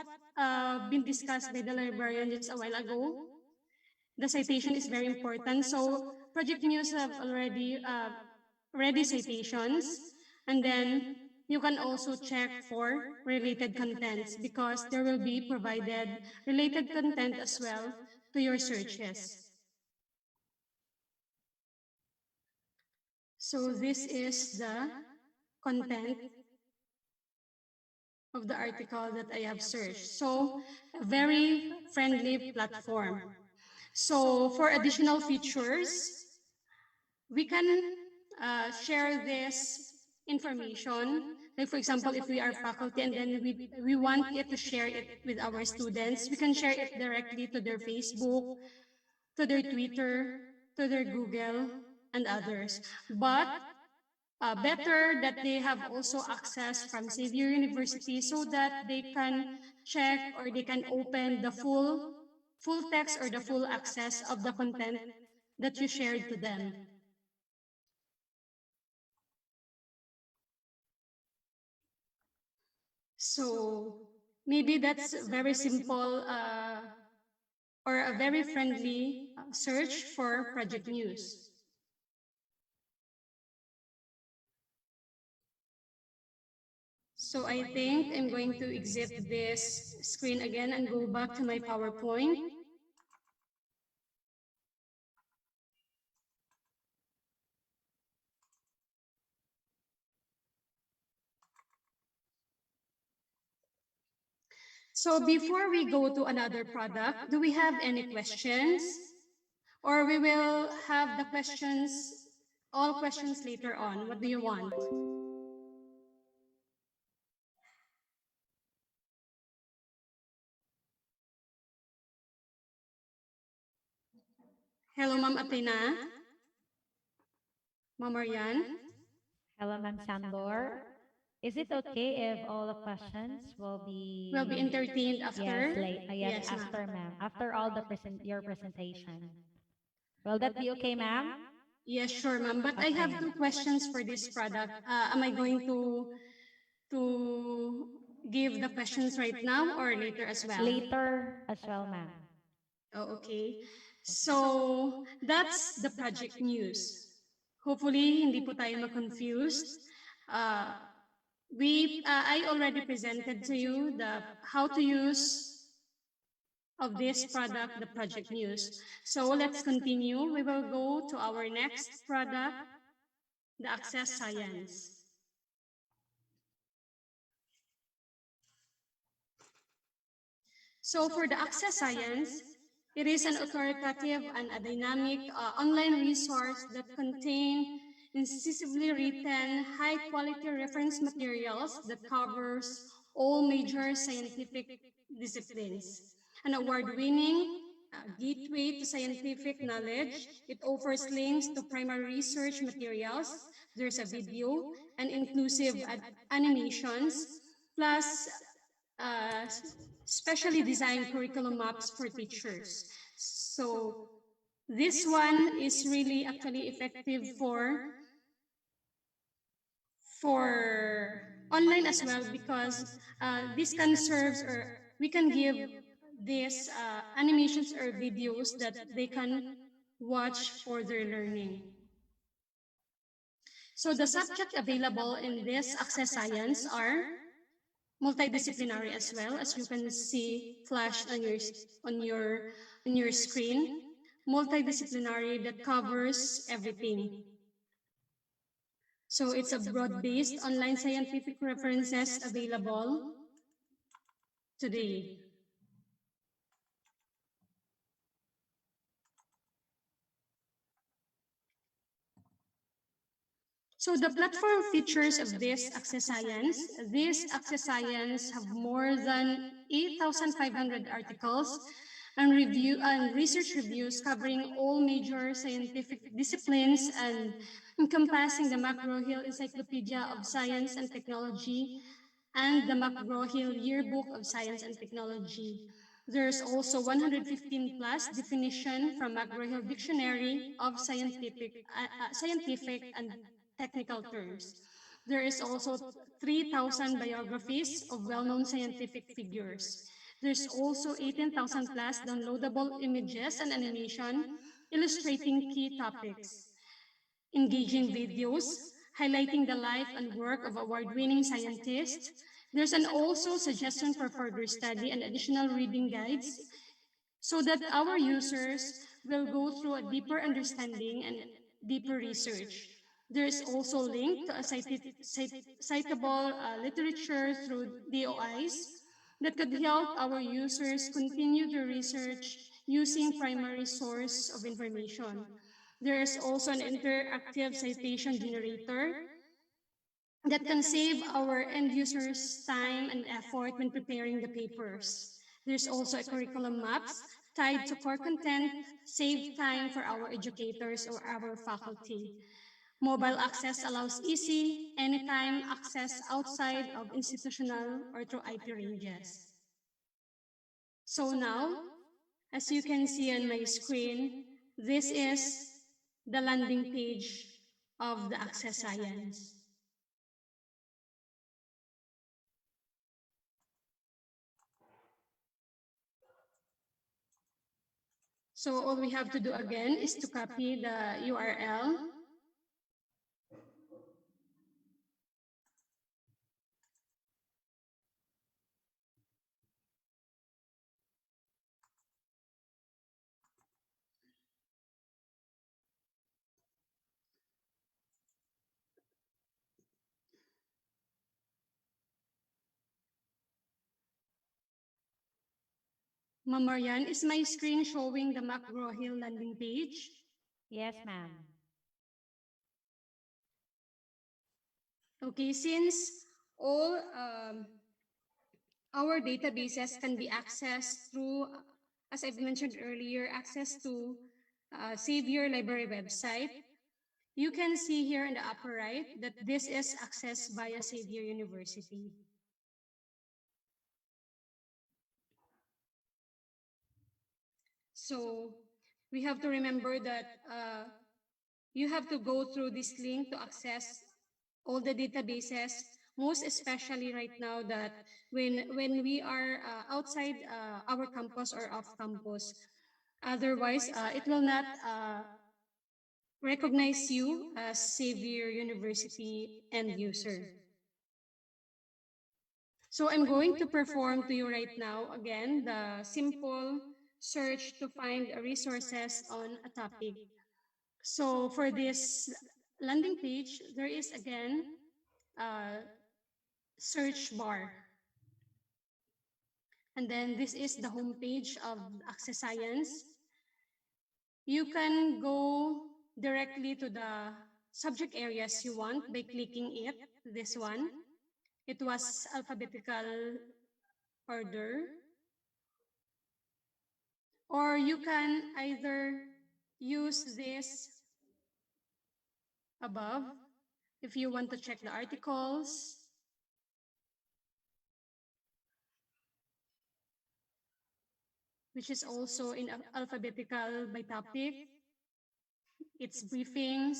been discussed by the librarian just a while ago, the citation is very important. So Project Muse have already ready citations, and then you can also check for related contents because there will be provided related content as well to your searches. So this is the content of the article that I have searched. So a very friendly platform. So for additional features, we can share this information. Like for example, if we are faculty and then we want it to share it with our students, we can share it directly to their Facebook, to their Twitter, to their Google, and others. But better that they have also access from Xavier University so that they can check or they can open the full text or the full access of the content that you shared to them. So maybe that's very simple or a very friendly search for Project News. So I think I'm going to exit this screen again and go back to my PowerPoint. So before we go to another product, do we have any questions? Or we will have the questions, all questions later on. What do you want? Hello, Ma'am Athena. Ma'am Marian. Hello, Ma'am Sandor. Is it okay if all the questions will be Entertained after? Yes, after ma'am. After all the your presentation. Will that be okay, ma'am? Yes, sure, ma'am. But I have two questions for this product. Am I going to give the questions right now or later as well? Later as well, ma'am. Oh, okay. So, that's the project news. Hopefully, hindi po tayo ma-confused. I already presented to you the how to use of this product, the project news. So let's continue. We will go to our next product, the Access Science. So for the Access Science, it is an authoritative and a dynamic online resource that contains incisively written, high-quality reference materials that covers all major scientific disciplines. An award-winning gateway to scientific knowledge, it offers links to primary research materials. There's a video and inclusive animations, plus uh, specially designed curriculum maps for teachers. So this one is really actually effective for online as well, because this can serve, or we can give these animations or videos that they can watch for their learning. So the subject available in this Access Science are multidisciplinary as well, as you can see flashed on your screen. Multidisciplinary that covers everything. So it's a broad-based online scientific references available today. So the platform features of this Access Science. This Access Science have more than 8,500 articles and research reviews covering all major scientific disciplines and encompassing the McGraw-Hill Encyclopedia of Science and Technology and the McGraw-Hill Yearbook of Science and Technology. There's also 115 plus definition from McGraw-Hill Dictionary of scientific and technical terms. There is also 3,000 biographies of well-known scientific figures. There's also 18,000 plus downloadable images and animation illustrating key topics, engaging videos highlighting the life and work of award-winning scientists. There's an also suggestion for further study and additional reading guides so that our users will go through a deeper understanding and deeper research. There is also linked to a citable literature through DOIs that could help our users continue the research using primary source of information. There is also an interactive citation generator that can save our end users time and effort when preparing the papers. There's also a curriculum maps tied to core content, save time for our educators or our faculty. Mobile access allows easy, anytime access outside of institutional or through IP ranges. So now, as you can see on my screen, this is the landing page of the Access Science. So all we have to do again is to copy the URL. Ma'am Marian, is my screen showing the McGraw-Hill landing page? Yes, ma'am. Okay, since all our databases can be accessed through, as I've mentioned earlier, access to Xavier Library website, you can see here in the upper right that this is accessed via Xavier University. So we have to remember that you have to go through this link to access all the databases most especially right now that when we are outside our campus or off campus. Otherwise, it will not recognize you as Xavier University end user. So I'm going to perform to you right now again the simple search to find resources on a topic. So for this landing page, there is again a search bar. And then this is the homepage of Access Science. You can go directly to the subject areas you want by clicking it, this one. It was alphabetical order. Or you can either use this above if you want to check the articles, which is also in alphabetical by topic, its briefings,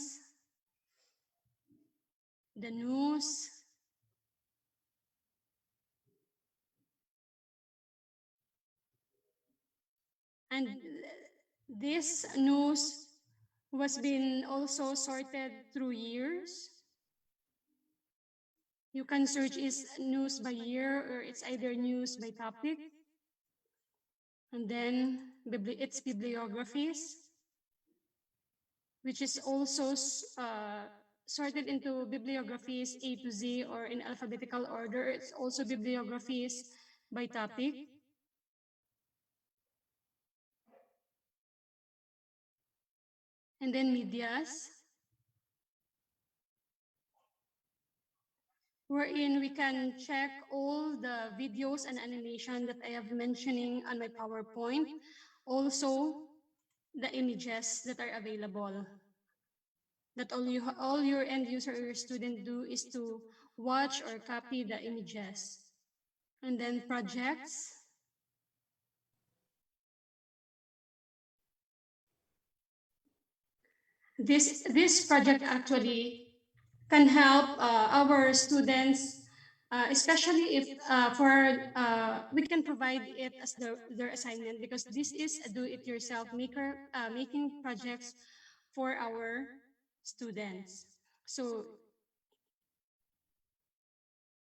the news, and this news was been also sorted through years. You can search is news by year or it's either news by topic. And then its bibliographies, which is also sorted into bibliographies A to Z or in alphabetical order. It's also bibliographies by topic. And then medias, wherein we can check all the videos and animation that I have mentioning on my PowerPoint. Also, the images that are available. That all your end user or your student do is to watch or copy the images. And then projects. This project actually can help our students, especially if we can provide it as their assignment, because this is a do-it-yourself making projects for our students. So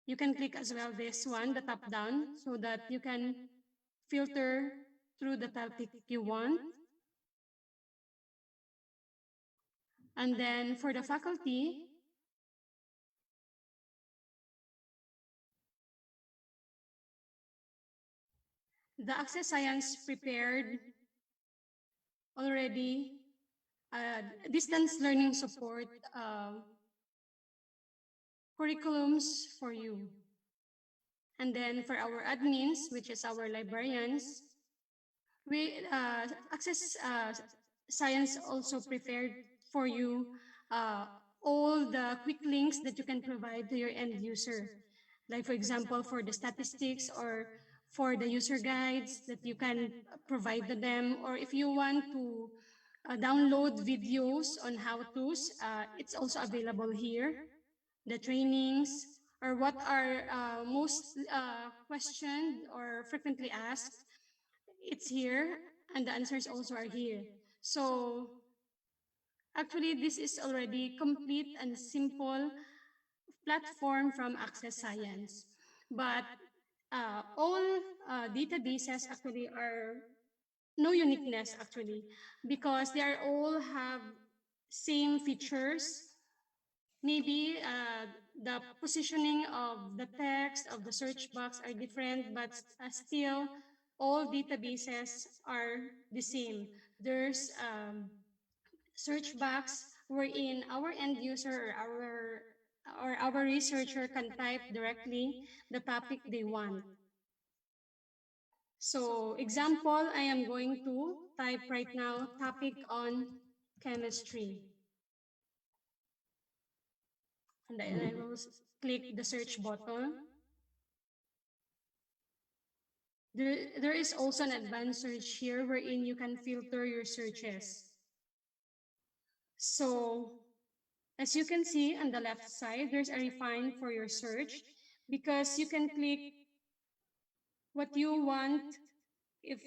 you can click as well this one, the top down, so that you can filter through the topic you want. And then for the faculty, the Access Science prepared already distance learning support curriculums for you. And then for our admins, which is our librarians, Access Science also prepared for you all the quick links that you can provide to your end user. Like for example, for the statistics or for the user guides that you can provide to them, or if you want to download videos on how-tos, it's also available here. The trainings, or what are most questioned or frequently asked, it's here, and the answers also are here. So actually, this is already complete and simple platform from Access Science. But all databases actually are no uniqueness actually, because they are all have same features. Maybe the positioning of the text of the search box are different, but still all databases are the same. There's search box wherein our end user or our researcher can type directly the topic they want. So example, I am going to type right now topic on chemistry. And then I will click the search button. There is also an advanced search here wherein you can filter your searches. So As you can see on the left side, there's a refine for your search because you can click what you want. If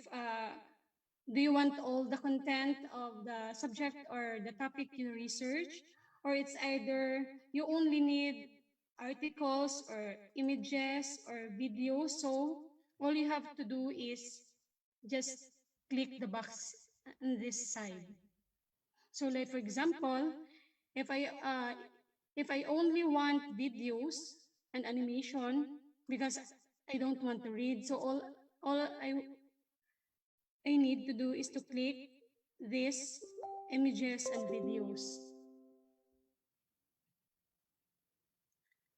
do you want all the content of the subject or the topic you research, or it's either you only need articles or images or videos. So all you have to do is just click the box on this side. So like for example, if I uh, if I only want videos and animation because I don't want to read, so all I need to do is to click this images and videos.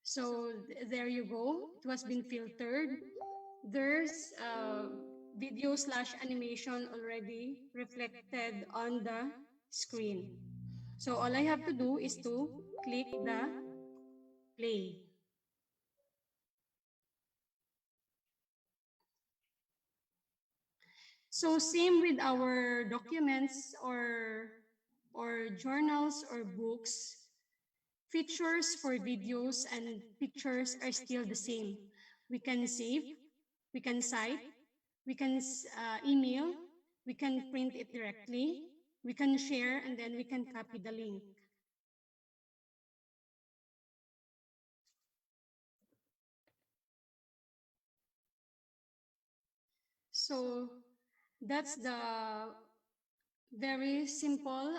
So there you go. It was been filtered. There's video slash animation already reflected on the screen. So all I have to do is to click the play. So same with our documents or journals or books, features for videos and pictures are still the same. We can save, we can cite, we can email, we can print it directly, we can share, and then we can copy the link. So that's the very simple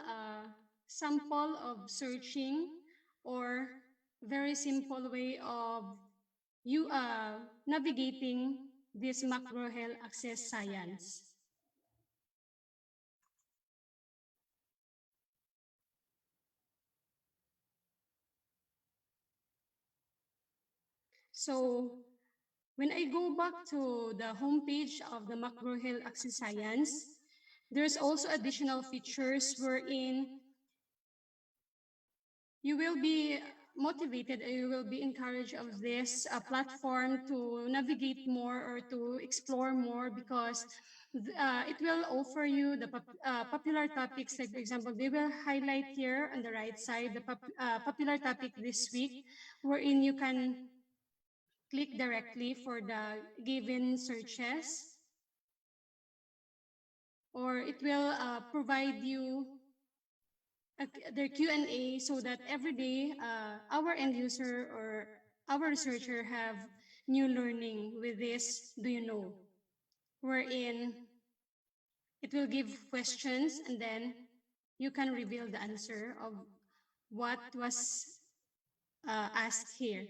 sample of searching or very simple way of you navigating this macro health access science. So when I go back to the homepage of the macro health access science, there's also additional features wherein you will be motivated and you will be encouraged of this platform to navigate more or to explore more because it will offer you the popular topics. Like for example, they will highlight here on the right side the popular topic this week, wherein you can click directly for the given searches, or it will provide you their Q&A so that every day our end user or our researcher have new learning with this do you know, wherein it will give questions and then you can reveal the answer of what was asked here.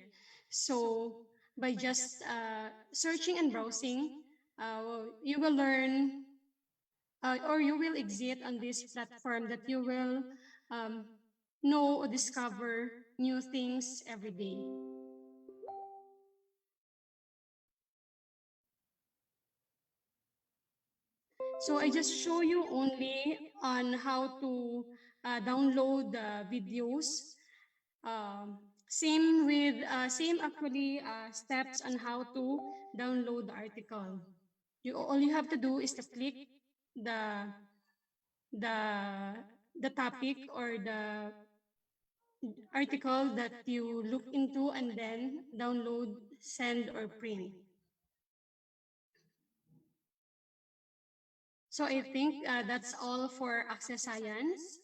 So by just searching and browsing, you will learn or you will exit on this platform that you will um, know or discover new things every day. So I just show you only on how to download the videos. Same with same actually steps on how to download the article. All you have to do is to click the the the topic or the article that you look into and then download, send, or print. So I think that's all for Access Science.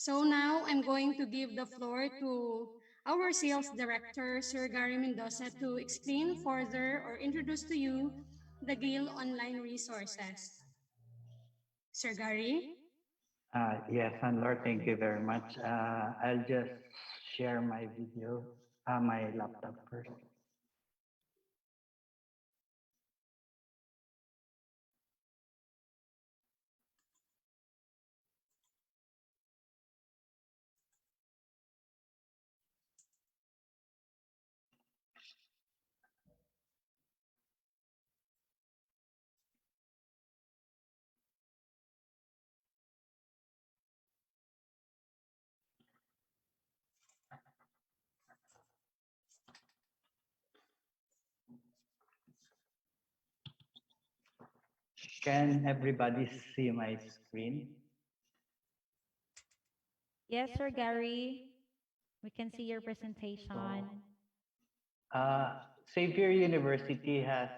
So now I'm going to give the floor to our sales director, Sir Gary Mendoza, to explain further or introduce to you the Gale online resources. Sir Gary? Yes, and Lord, thank you very much. I'll just share my video, my laptop first. Can everybody see my screen? Yes, Sir Gary. We can see your presentation. Xavier University has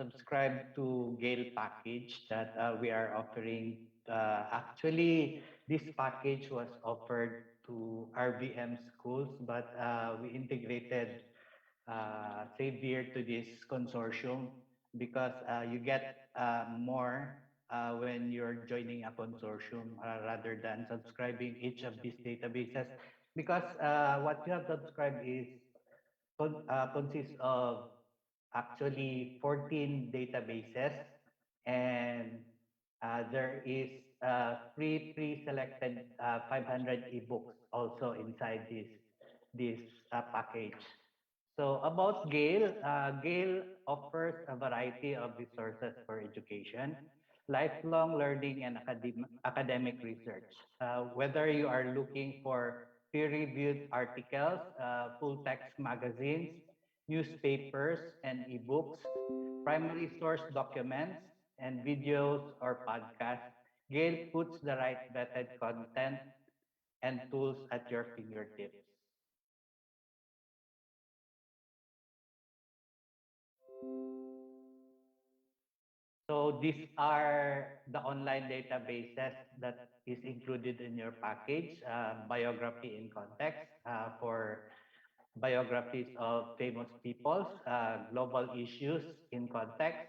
subscribed to Gale package that we are offering. Actually, this package was offered to RVM schools, but we integrated Xavier to this consortium because you get more when you're joining a consortium rather than subscribing each of these databases. Because what you have subscribed is consists of actually 14 databases, and there is pre-selected 500 ebooks also inside this package. So about Gale, Gale offers a variety of resources for education, lifelong learning, and academic research. Whether you are looking for peer-reviewed articles, full-text magazines, newspapers, and ebooks, primary source documents, and videos or podcasts, Gale puts the right vetted content and tools at your fingertips. So these are the online databases that is included in your package. Biography in context for biographies of famous peoples, global issues in context,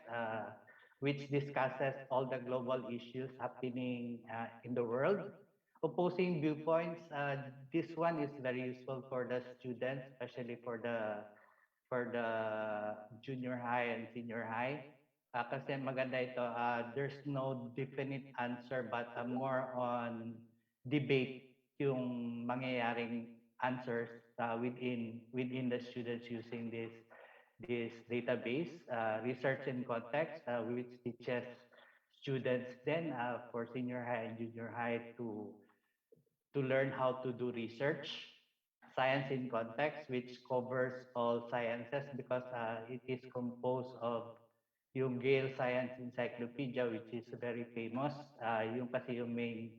which discusses all the global issues happening in the world. Opposing viewpoints, this one is very useful for the students, especially for the junior high and senior high. Kasi maganda ito, there's no definite answer but more on debate yung mangyayaring answers within the students using this database. Research in context, which teaches students then for senior high and junior high to learn how to do research. Science in context, which covers all sciences because it is composed of yung Gale Science Encyclopedia, which is very famous. Yung kasi yung main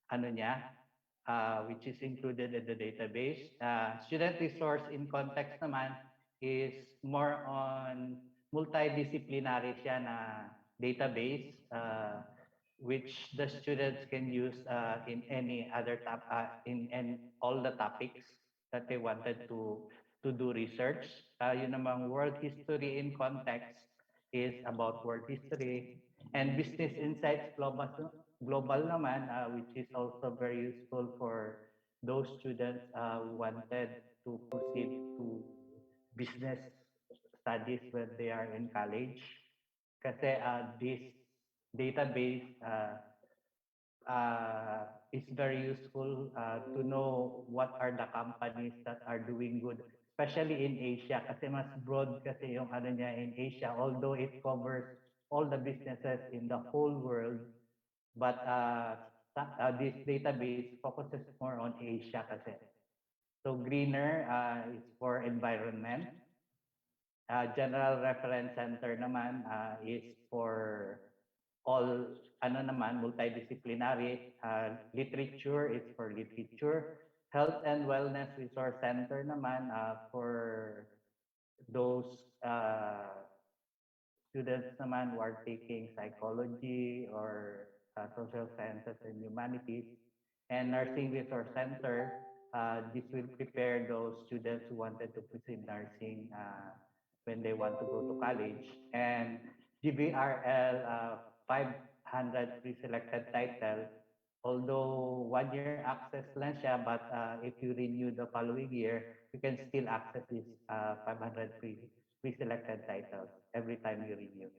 ano niya, which is included in the database. Student resource in context naman is more on multidisciplinary siya na database which the students can use in any other in all the topics that they wanted to do research. Yun namang world history in context is about world history, and business insights global naman, which is also very useful for those students who wanted to proceed to business studies when they are in college. Kasi this database is very useful to know what are the companies that are doing good, especially in Asia. Kasi mas broad kasi yung ano niya in Asia, although it covers all the businesses in the whole world. But this database focuses more on Asia kasi. So greener is for environment. General Reference Center naman is for all ano naman multidisciplinary. Literature is for literature. Health and Wellness Resource Center naman for those students naman who are taking psychology or social sciences and humanities. And Nursing Resource Center, this will prepare those students who wanted to pursue nursing when they want to go to college. And GBRL 500 pre-selected title, although 1 year access lang siya, but if you renew the following year, you can still access this 500 pre-selected titles every time you renew.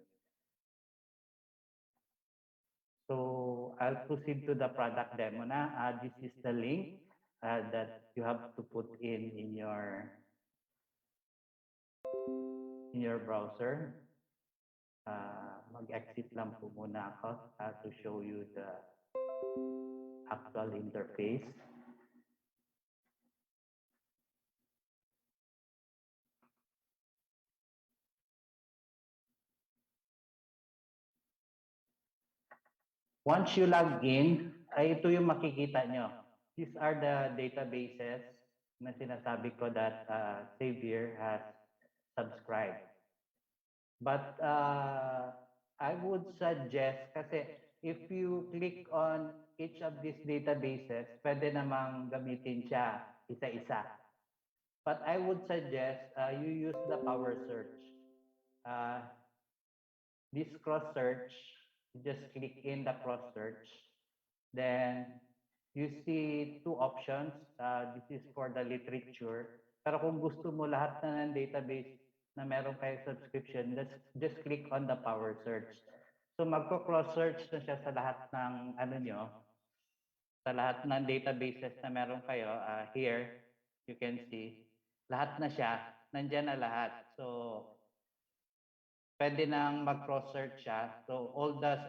So I'll proceed to the product demo na. This is the link that you have to put in your browser. Mag-exit lang po muna ako to show you the actual interface. Once you log in, ay ito yung makikita nyo. These are the databases na sinasabi ko that Xavier has subscribed. But I would suggest, kasi if you click on each of these databases, pwede namang gamitin siya isa-isa. But I would suggest you use the power search. This cross search, you just click in the cross search. Then you see two options. This is for the literature. Pero kung gusto mo lahat na ng database na meron kayo subscription, just click on the power search. So magko-cross search na siya sa lahat ng ano nyo, sa lahat ng databases na meron kayo. Here, you can see, lahat na siya, nandyan na lahat. So pwede nang mag-cross search siya. So all the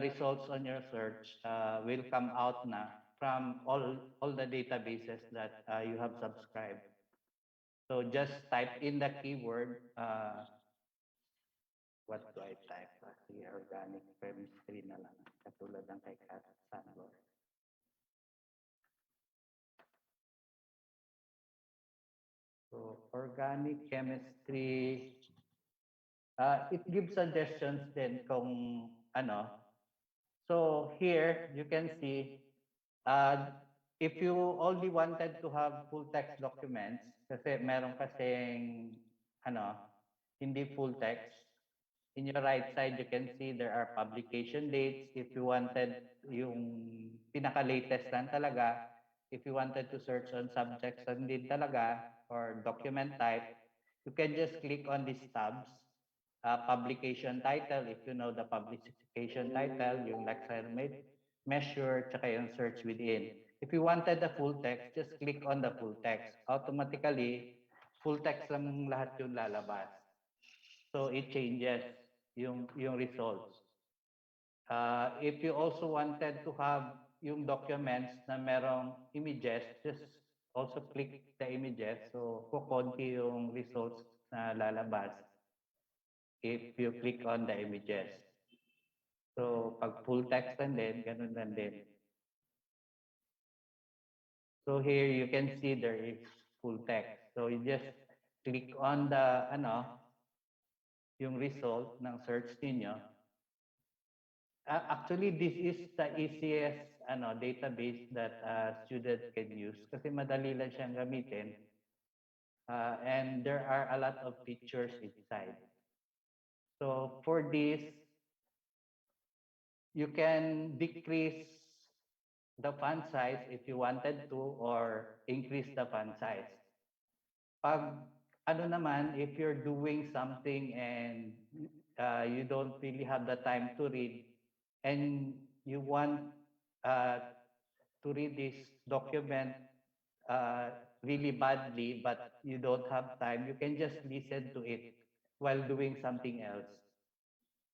results on your search will come out na from all the databases that you have subscribed. So just type in the keyword, what do I type? Sige, organic chemistry na lang, katulad ng kay Sandor. So organic chemistry, it gives suggestions din kung ano. So here you can see, if you only wanted to have full text documents, kasi meron kasing hindi full text. In your right side, you can see there are publication dates. If you wanted yung pinaka-latest lang talaga, if you wanted to search on subjects lang din talaga, or document type, you can just click on these tabs. Publication title, if you know the publication title, yung lecture measure, tsaka yung search within. If you wanted the full text, just click on the full text. Automatically, full text lang lahat yung lalabas. So it changes yung results. If you also wanted to have yung documents na merong images, just also click the images. So kukunti yung results na lalabas if you click on the images. So pag full text lang din, ganun lang din. So here you can see there is full text. So you just click on the yung result ng search niyo. Actually, this is the easiest database that student can use kasi madali lang siyang gamitin. And there are a lot of features inside. So for this, you can decrease the font size if you wanted to, or increase the font size. Pag naman, if you're doing something and you don't really have the time to read, and you want to read this document really badly, but you don't have time, you can just listen to it while doing something else.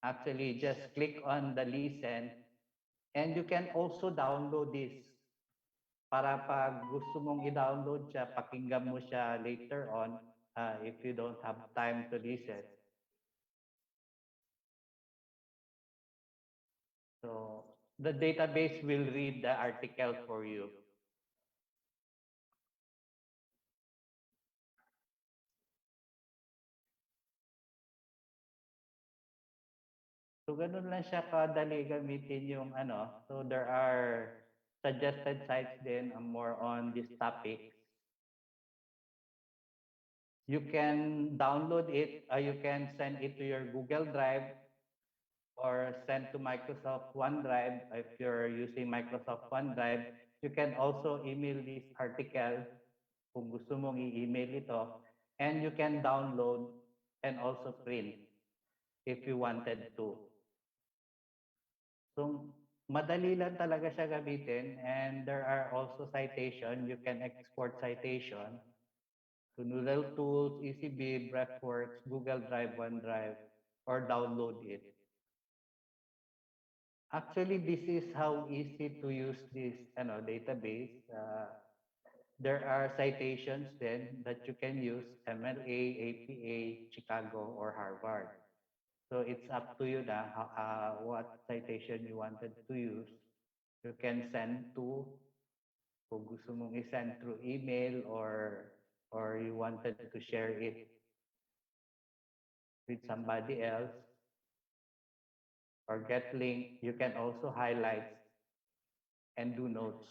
Actually, just click on the listen, and you can also download this. Para pag gusto mong i-download siya, pakinggan mo siya later on if you don't have time to listen. So the database will read the article for you. So ganun lang siya kadali gamitin yung So there are suggested sites din more on this topic. You can download it, you can send it to your Google Drive or send to Microsoft OneDrive. If you're using Microsoft OneDrive, you can also email this article kung gusto mong i-email ito, and you can download and also print if you wanted to. So madali lang talaga siya gamitin, and there are also citation. You can export citation to Noodle Tools, EasyBib, RefWorks, Google Drive, OneDrive, or download it. Actually, this is how easy to use this database. There are citations then that you can use, MLA, APA, Chicago, or Harvard. So it's up to you na what citation you wanted to use. You can send to, kung gusto mong i-send through email or you wanted to share it with somebody else or get link, you can also highlight and do notes.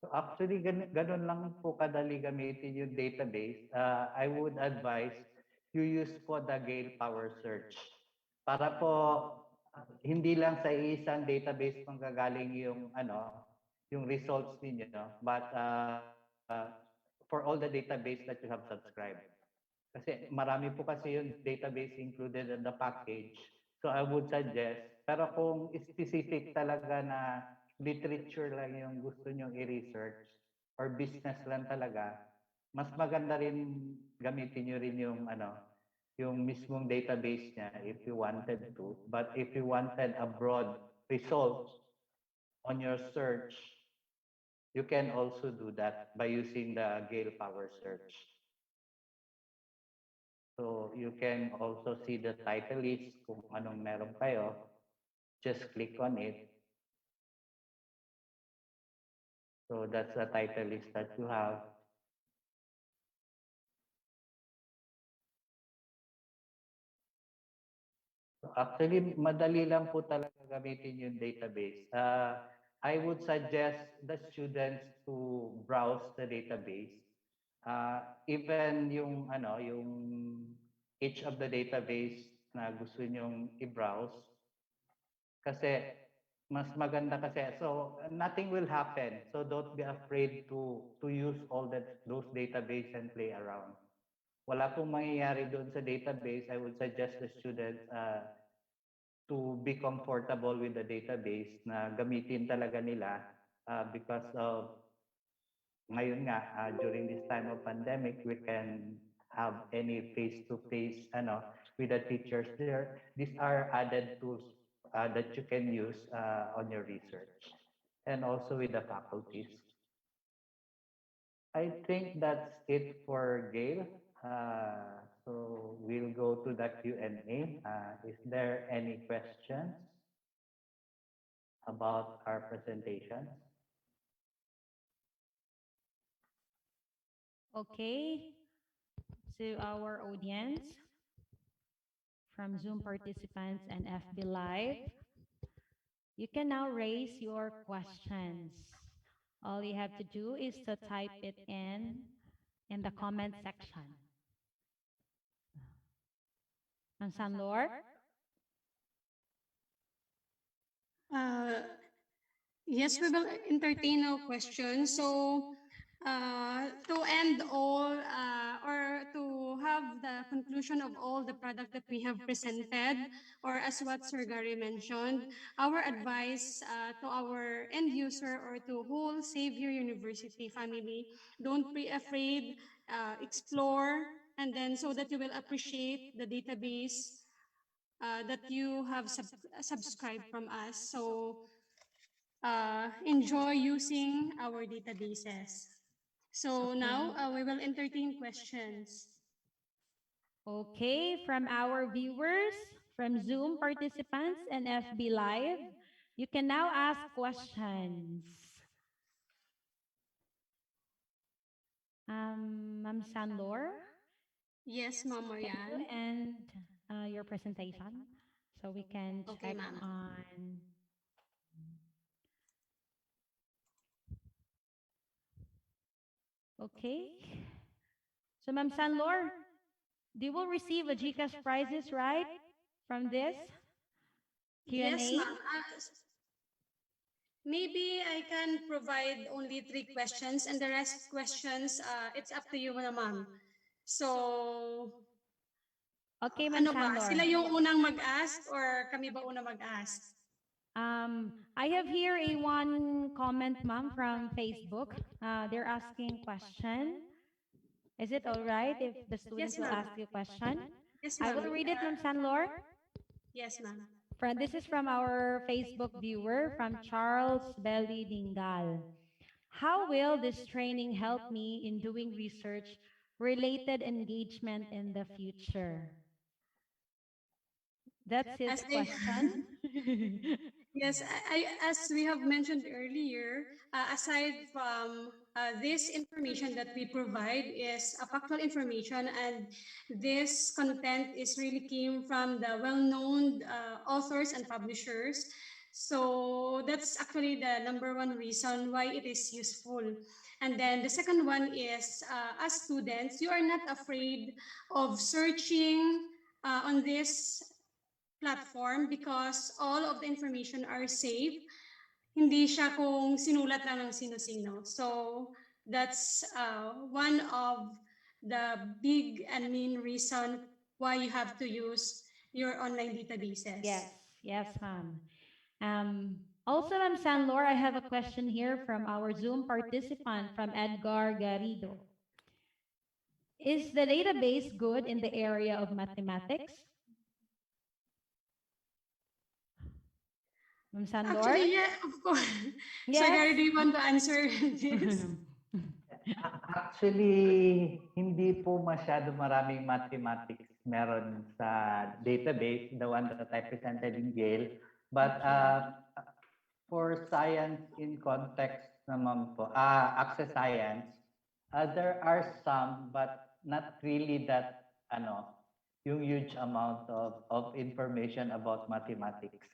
So actually, ganun lang po kadali gamitin yung database. I would advise you use po the Gale Power Search. Para po, hindi lang sa isang database manggagaling yung results ninyo, but for all the database that you have subscribed. Kasi marami po kasi yung database included in the package. So I would suggest, pero kung specific talaga na literature lang yung gusto nyong i-research or business lang talaga, mas maganda rin gamitin nyo rin yung mismong database niya if you wanted to. But if you wanted a broad result on your search, you can also do that by using the Gale Power Search. So you can also see the title list kung anong meron kayo. Just click on it. So that's the title list that you have. So actually, madali lang po talaga gamitin yung database. I would suggest the students to browse the database. Even yung each of the database na gusto nyong i-browse. Kasi mas maganda kasi. So nothing will happen. So don't be afraid to use all those database and play around. Wala pong mangyayari doon sa database. I would suggest the students to be comfortable with the database na gamitin talaga nila because of ngayon nga during this time of pandemic we can have any face-to-face with the teachers there. These are added tools that you can use on your research and also with the faculties. I think that's it for Gail. So we'll go to the Q&A. Is there any questions about our presentation? Okay, to our audience, from Zoom participants and FB Live, you can now raise your questions. All you have to do is to type it in the comment section. Sanlor? Yes, we will entertain our questions. So, to end all or to have the conclusion of all the product that we have presented, or as what Sir Gary mentioned, our advice to our end user or to whole Xavier University family, don't be afraid, explore, and then so that you will appreciate the database that you have subscribed from us. So, enjoy using our databases. So now we will entertain questions. Okay, from our viewers, from Zoom participants and FB Live, you can now ask questions. Ma'am Sandor? Yes, Ma'am Marian. And your presentation, so we can Okay, check ma'am. on. Okay. So, Ma'am Sanlor, they will receive a GCash prizes, right? From this Q&A? Yes, ma'am. Maybe I can provide only 3 questions and the rest questions, it's up to you na, ma'am. So, Okay, Ma'am ano ba? Sandor. Sila yung unang mag-ask or kami ba unang mag-ask? I have here a one comment, ma'am, from Facebook. They're asking question. Is it all right if the students Yes, will ma'am. ask you a question? Yes, I ma'am. will read it, Ma'am Sanlor. Yes, ma'am. This is from our Facebook viewer, from Charles Belly Dingal. How will this training help me in doing research related engagement in the future? That's his As I question. Yes, as we have mentioned earlier, aside from this information that we provide is a factual information, and this content is really came from the well-known authors and publishers. So that's actually the number one reason why it is useful. And then the second one is, as students, you are not afraid of searching on this platform because all of the information are safe. Hindi siya kung sinulat lang ng sino-sino. So that's one of the big and main reason why you have to use your online databases. Yes, yes, ma'am. Also, Ma'am Sanlor, I have a question here from our Zoom participant from Edgar Garrido. Is the database good in the area of mathematics? Ma'am Sanlor? Actually, yeah, of course. Yes. So, Gary, do you want to answer this? Actually, hindi po masyado maraming mathematics meron sa database, the one that I presented in Gale. But for science in context naman po, access science, there are some, but not really that, yung huge amount of information about mathematics.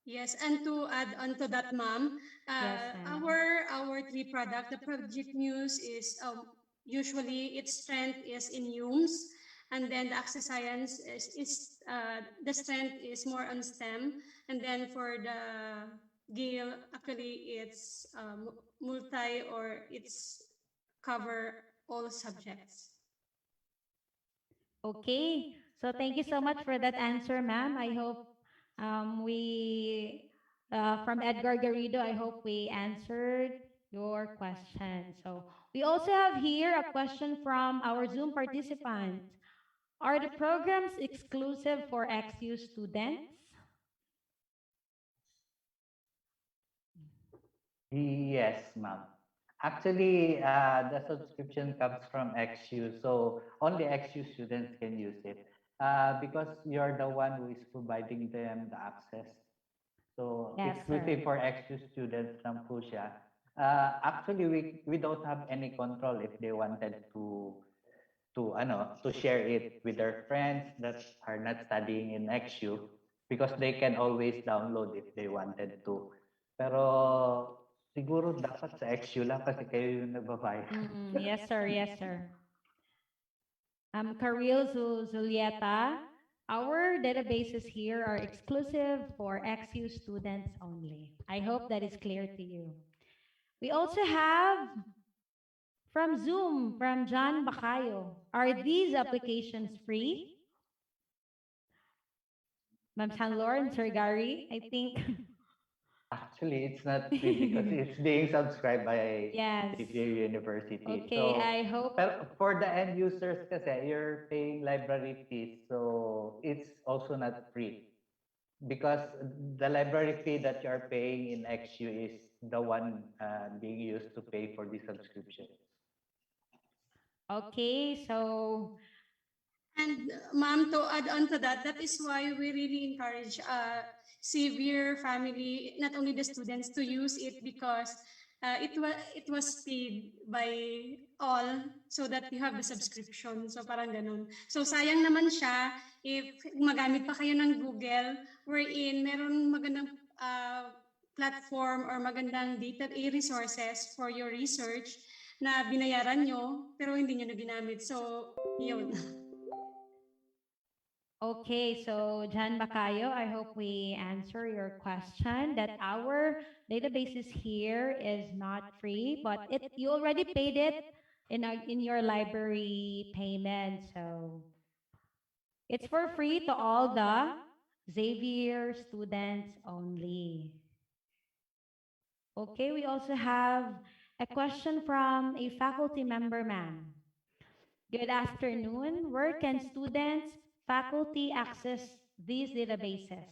Yes, and to add on to that, ma'am, Yes, ma'am. our three product, the Project News is usually its strength is in UMS, and then the Access Science is the strength is more on STEM, and then for the Gale, actually it's multi, or it's cover all subjects. Okay. So thank you so much for that answer, ma'am. I hope we, from Edgar Garrido, I hope we answered your question. So we also have here a question from our Zoom participant. Are the programs exclusive for XU students? Yes, ma'am. Actually, the subscription comes from XU, so only XU students can use it because you're the one who is providing them the access. So Yes, exclusive sir. for XU students lang po siya. Actually, we don't have any control if they wanted to share it with their friends that are not studying in XU because they can always download if they wanted to. Pero siguro dapat sa XU lang kasi kayo yung nagbabayad. Yes, sir. Yes, sir. Karil Zulieta, our databases here are exclusive for XU students only. I hope that is clear to you. We also have from Zoom, from John Bacayo. Are these applications free? Ma'am Sanlor and Sir Gary, I think. Actually, it's not free because it's being subscribed by Yes. Xavier University. Okay, I hope. Pero for the end users kasi, you're paying library fees, so it's also not free. Because the library fee that you're paying in XU is the one being used to pay for the subscription. Okay, so And ma'am, to add on to that, that is why we really encourage Xavier family, not only the students, to use it because it was paid by all so that you have the subscription. So parang ganun. So sayang naman siya if magamit pa kayo ng Google wherein meron magandang platform or magandang data resources for your research na binayaran nyo pero hindi nyo na ginamit. So, yun. okay, so Jan Bacayo, I hope we answer your question that our databases here is not free, but you already paid it in your library payment, so it's for free to all the Xavier students only. Okay, we also have a question from a faculty member, ma'am. Good afternoon. Where can students, faculty access these databases?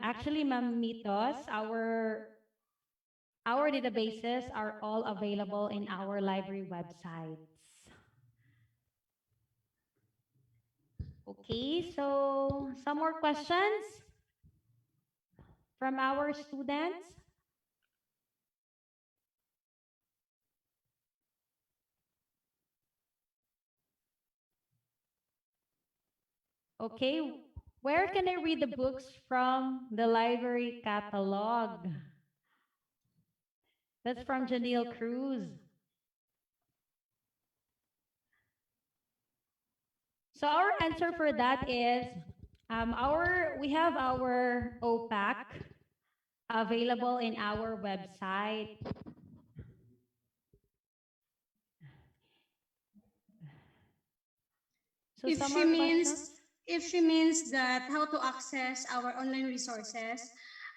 Actually, Ma'am Mitos, our databases are all available in our library websites. Okay, so some more questions from our students. Okay, where can I read the books from the library catalog? That's from Janelle Cruz. So our answer for that is we have our OPAC available in our website. So If some she more means questions? if she means that how to access our online resources,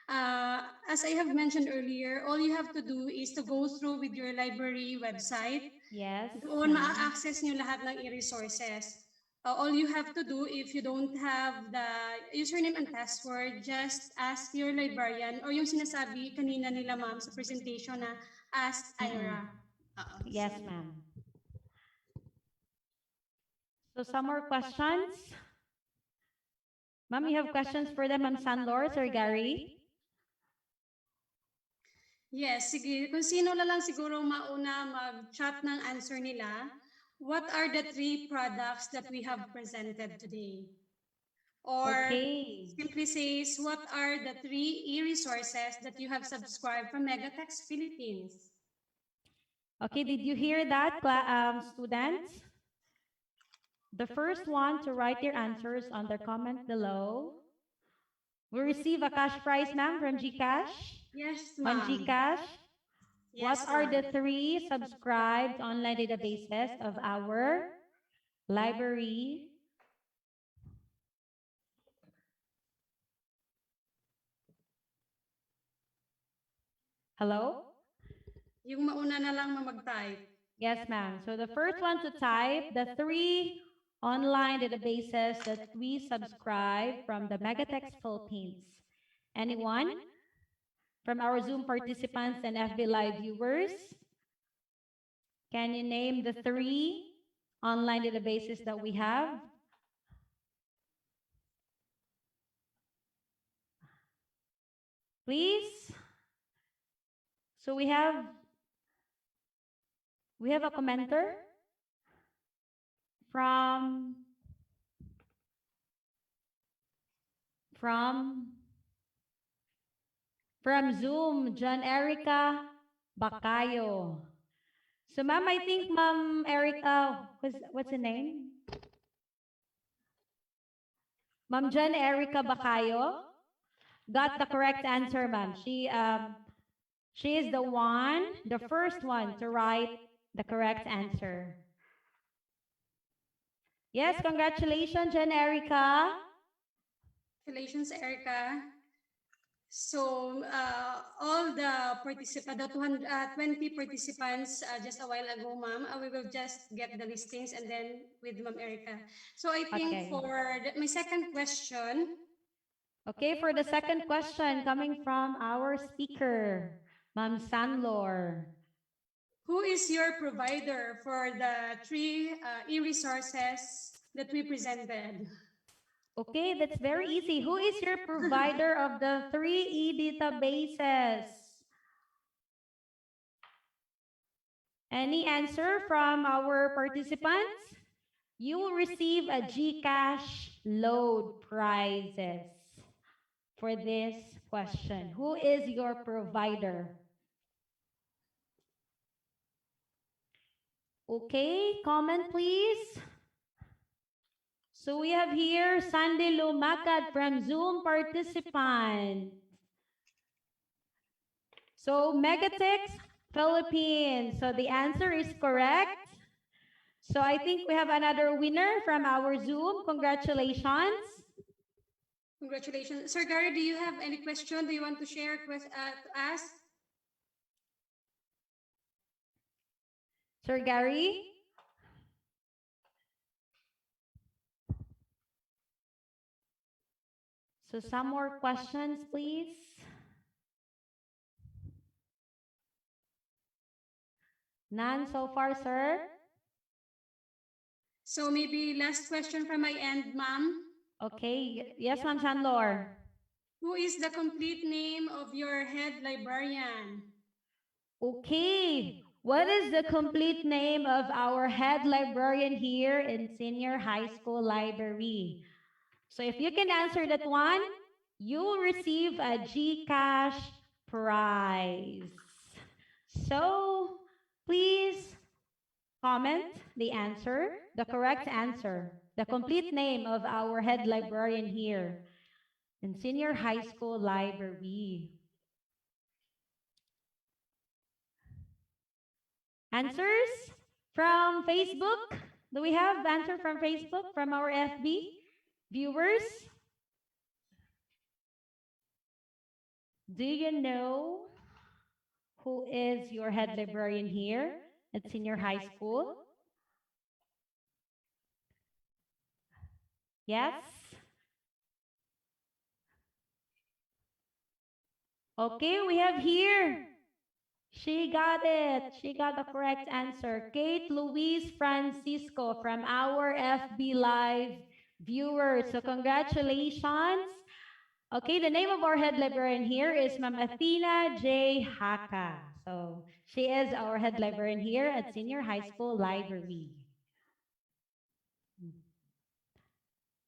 as I have mentioned earlier, all you have to do is to go through with your library website. Yes. Doon ma-access nyo lahat ng e-resources. All you have to do if you don't have the username and password, just ask your librarian or yung sinasabi kanina nila ma'am sa presentation na ask Ira. Yes, ma'am. So some more questions? Ma'am, you have questions for them, Ma'am Sanlors or Gary? Yes, sige. Kung sino na lang siguro mauna mag-chat ng answer nila, what are the 3 products that we have presented today? Or simply says, what are the 3 e-resources that you have subscribed from Megatext Philippines? Okay, did you hear that, students? The first one to write your answers on the comment below will receive a cash prize, ma'am, from GCash. Yes, On ma'am. GCash, Yes, what are ma'am. the 3 subscribed online databases of our library? Hello? Yung mauna na lang mag-type. Yes, ma'am. So the first one to type the 3 online databases that we subscribe from the Megatext Philippines. Anyone? From our Zoom participants and FB Live viewers? Can you name the 3 online databases that we have? Please? So we have a commenter from Zoom, John Erica Bacayo. So ma'am, I think Ma'am Erica, what's the name? Ma'am John Erica Bacayo got the correct answer, ma'am. She is the first one to write the correct answer. Yes, congratulations, John Erica. Congratulations, Erica. So all the participants, the 20 participants just a while ago, ma'am, we will just get the listings and then with Ma'am Erica. So I think for my second question. Okay, for the second question coming from our speaker, Ma'am Sanlor. Who is your provider for the 3 e-resources that we presented? Okay, that's very easy. Who is your provider of the 3 e-databases? Any answer from our participants? You will receive a GCash load prizes for this question. Who is your provider? Okay, comment please. So we have here Sandy Lumakad from Zoom participant. So Megatext Philippines. So the answer is correct. So I think we have another winner from our Zoom. Congratulations. Congratulations. Sir Gary, do you have any question? Do you want to share to ask? Sir Gary? So some more questions, please. None so far, sir? So maybe last question from my end, ma'am. Okay, yes, Ma'am Sanlor. Who is the complete name of your head librarian? Okay, what is the complete name of our head librarian here in Senior High School Library? So if you can answer that one, you will receive a GCash prize. So please comment the answer, the correct answer, the complete name of our head librarian here in Senior High School Library. Answers from Facebook? Do we have answer from Facebook, from our FB viewers? Do you know who is your head librarian here at Senior High School? Yes? Okay, we have here. She got it. She got the correct answer. Kate Louise Francisco from our FB Live viewers. So congratulations. Okay, the name of our head librarian here is Ma'am Athena J. Haka. So she is our head librarian here at Senior High School Library.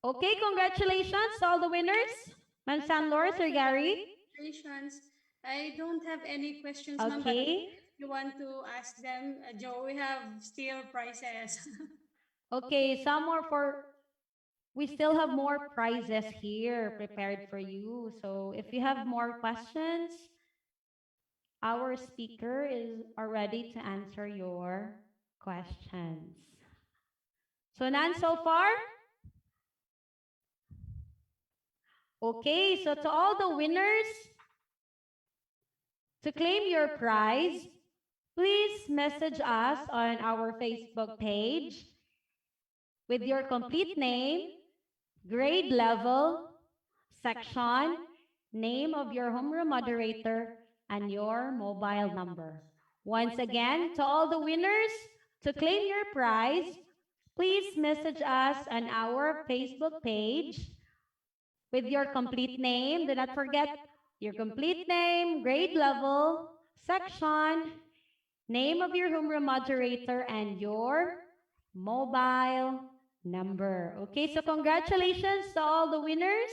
Okay, congratulations to all the winners. Ma'am Sanlor, Sir Gary. Congratulations. I don't have any questions, ma'am, but Okay. if you want to ask them, Joe, we have still prizes. Okay, some more for, we still have more prizes here prepared for you. So if you have more questions, our speaker is ready to answer your questions. So none so far? Okay, so to all the winners, to claim your prize, please message us on our Facebook page with your complete name, grade level, section, name of your homeroom moderator, and your mobile number. Once again, to all the winners, to claim your prize, please message us on our Facebook page with your complete name. Do not forget your complete name, grade level, section, name of your homeroom moderator, and your mobile number. Okay, so congratulations to all the winners.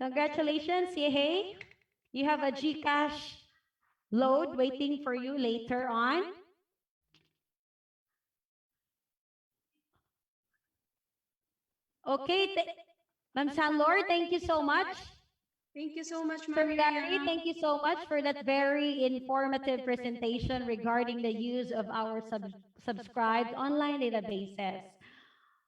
Congratulations, hey. You have a GCash load waiting for you later on. Okay, Ma'am Sanlor, thank you so much. Thank you so much, Sir ma'am. Gary, thank you so much for that very informative presentation regarding the use of our subscribed online databases.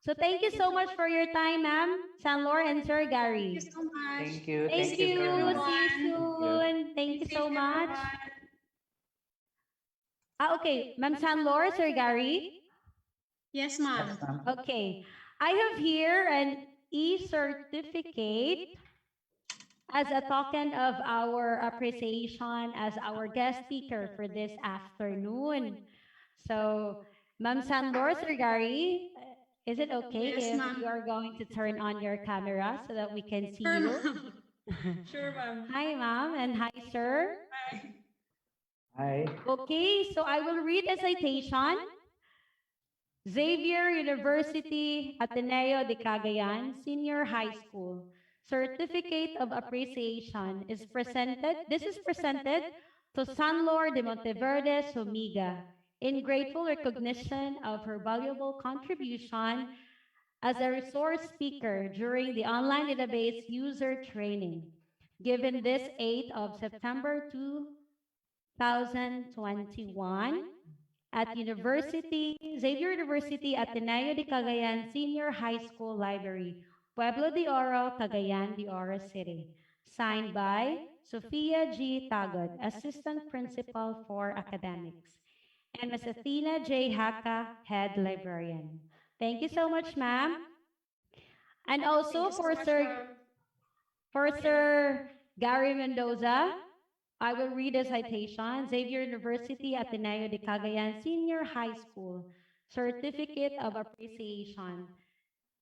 So thank you so much for your time, ma'am, Sanlor and Sir Thank you Gary. so much. Thank you. Thank Thank you you. very much. See you soon. Thank Be you safe, so much. everyone. Okay, Ma'am Sanlor, Sir Gary. Yes, ma'am. Okay, I have here an e-certificate as a token of our appreciation as our guest speaker for this afternoon. So, Ma'am Sanlor, Sir Gary, is it okay Yes, if ma'am. you are going to turn on your camera so that we can see Sure, you? ma'am. Sure, ma'am. Hi, ma'am, and hi, sir. Bye. Hi. Okay, so I will read a citation. Xavier University, Ateneo de Cagayan, Senior High School. Certificate of Appreciation is presented. This is presented to Sanlor de Monteverde Sumiga in grateful recognition of her valuable contribution as a resource speaker during the online database user training given this 8th of September 2021 at Xavier University Ateneo de Cagayan Senior High School Library, Pueblo de Oro, Cagayan de Oro City. Signed by Sofia G. Tagod, Assistant Principal for Academics, and Ms. Athena J. Haka, Head Librarian. Thank you so much, ma'am. And also Thank you so for much, Sir ma'am. Gary Mendoza, I will read the citation. Xavier University, Ateneo de Cagayan Senior High School. Certificate of Appreciation.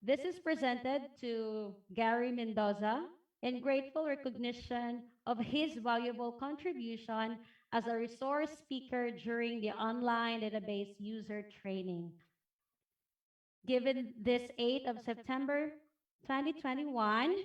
This is presented to Gary Mendoza in grateful recognition of his valuable contribution as a resource speaker during the online database user training. Given this 8th of September 2021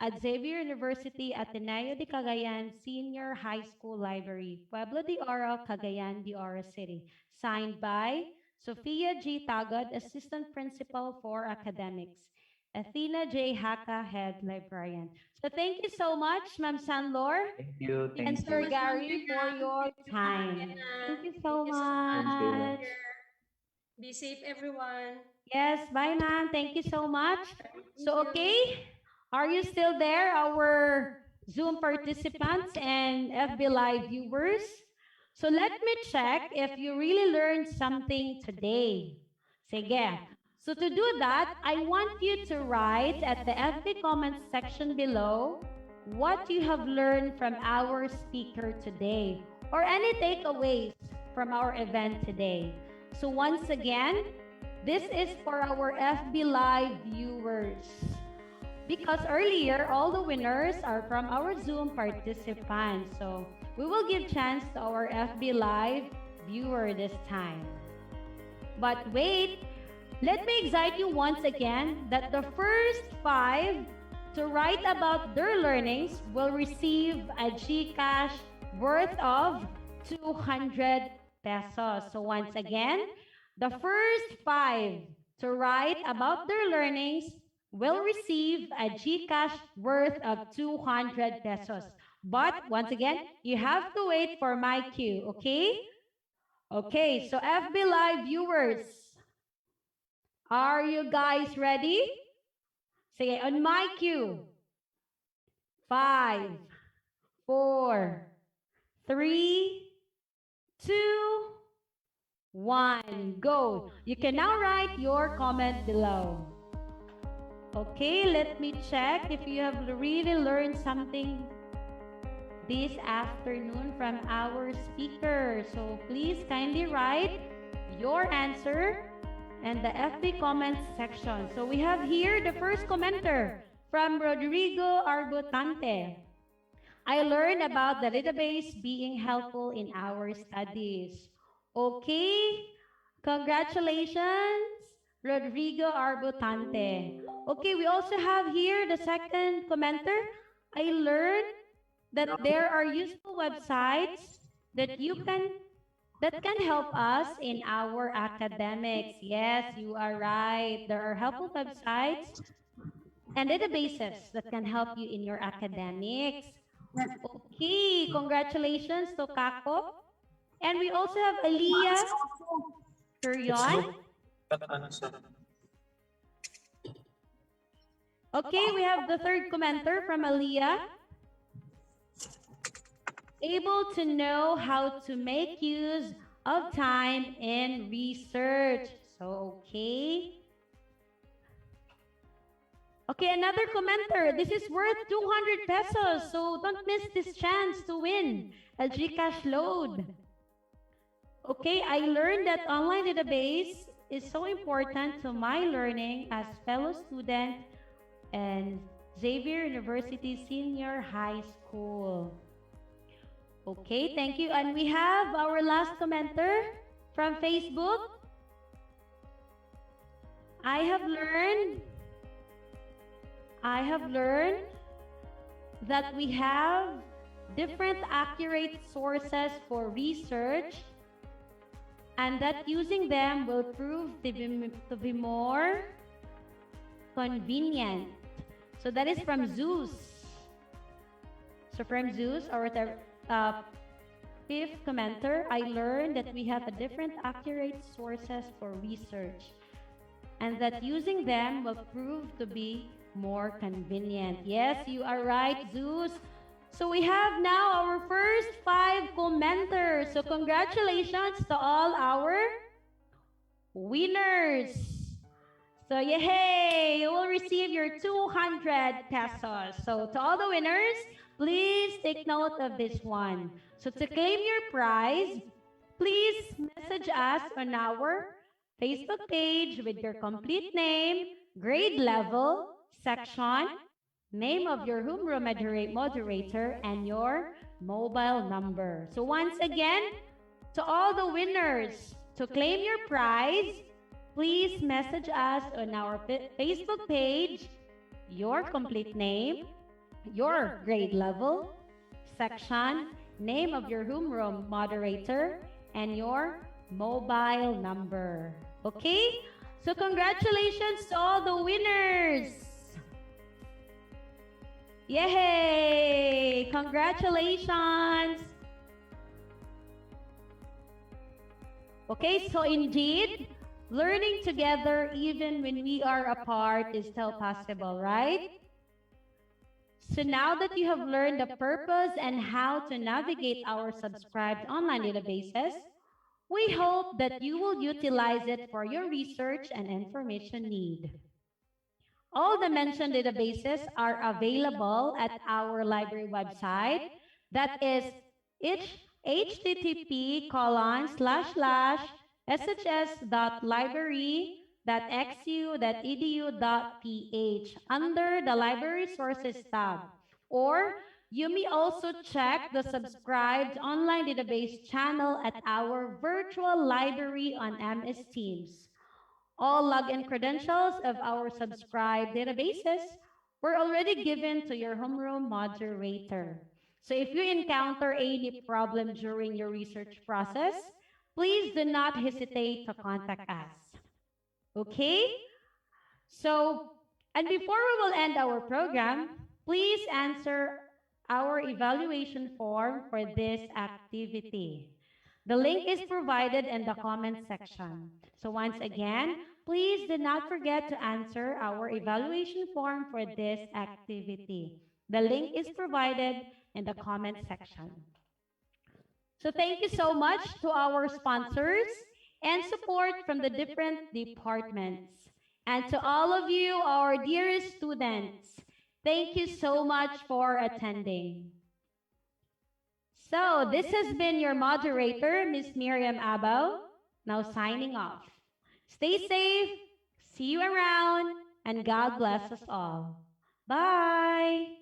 at Xavier University Ateneo de Cagayan Senior High School Library, Pueblo de Oro, Cagayan de Oro City. Signed by Sophia G. Tagod, Assistant Principal for Academics. Athena J. Haka, Head Librarian. So thank you so much, Ma'am Sanlor Thank you. and Thank Sir you. Gary for your time. Thank you so much. Be safe, everyone. Yes, bye, ma'am. Thank you so much. So, okay, are you still there, our Zoom participants and FB Live viewers? So, let me check if you really learned something today. Sige. So, to do that, I want you to write at the FB comments section below what you have learned from our speaker today or any takeaways from our event today. So, once again, this is for our FB Live viewers. Because earlier, all the winners are from our Zoom participants. So, we will give chance to our FB Live viewer this time. But wait, let me excite you once again that the first 5 to write about their learnings will receive a GCash worth of 200 pesos. So once again, the first 5 to write about their learnings will receive a GCash worth of 200 pesos. But once again, you have to wait for my cue, okay? Okay, so FB Live viewers, are you guys ready? Sige, on my cue. 5, 4, 3, 2, 1, go. You can now write your comment below. Okay, let me check if you have really learned something this afternoon from our speaker. So please kindly write your answer in the FB comments section. So we have here the first commenter from Rodrigo Arbutante. I learned about the database being helpful in our studies. Okay, congratulations, Rodrigo Arbutante. Okay, we also have here the second commenter. I learned that there are useful websites that can help us in our academics. Yes, you are right. There are helpful websites and databases that can help you in your academics. Okay, congratulations to Kako. And we also have Aliyah Curion. Okay, we have the third commenter from Aliyah. Able to know how to make use of time in research. So, okay. Okay, another commenter. This is worth 200 pesos. So, don't miss this chance to win a GCash load. Okay, I learned that online database is so important to my learning as fellow student and Xavier University Senior High School. Okay, thank you. And we have our last commenter from Facebook. I have learned that we have different accurate sources for research and that using them will prove to be more convenient. So that is from Zeus. So from Zeus, our fifth commenter, I learned that we have a different accurate sources for research and that using them will prove to be more convenient. Yes, you are right, Zeus. So we have now our first 5 commenters. So congratulations to all our winners. So yay, you will receive your 200 pesos. So to all the winners, please take note of this one. So to claim your prize, please message us on our Facebook page with your complete name, grade level, section, name of your homeroom moderator, and your mobile number. So once again, to all the winners, to claim your prize, please message us on our Facebook page, your complete name, your grade level, section, name of your homeroom moderator, and your mobile number. Okay? So congratulations to all the winners! Yay! Congratulations! Okay, so indeed, learning together even when we are apart is still possible, right? So now that you have learned the purpose and how to navigate our subscribed online databases, we hope that you will utilize it for your research and information need. All the mentioned databases are available at our library website, that is http://shs.library.xu.edu.ph under the Library Sources tab. Or you may also check the subscribed online database channel at our virtual library on MS Teams. All login credentials of our subscribed databases were already given to your homeroom moderator. So if you encounter any problem during your research process, please do not hesitate to contact us. Okay? So, and before we will end our program, please answer our evaluation form for this activity. The link is provided in the comment section. So once again, please do not forget to answer our evaluation form for this activity. The link is provided in the comment section. So thank you so much to our sponsors and support from the different departments. And to all of you, our dearest students, thank you so much for attending. So this has been your moderator, Miss Miriam Abao, now signing off. Stay safe, see you around, and God bless us all. Bye!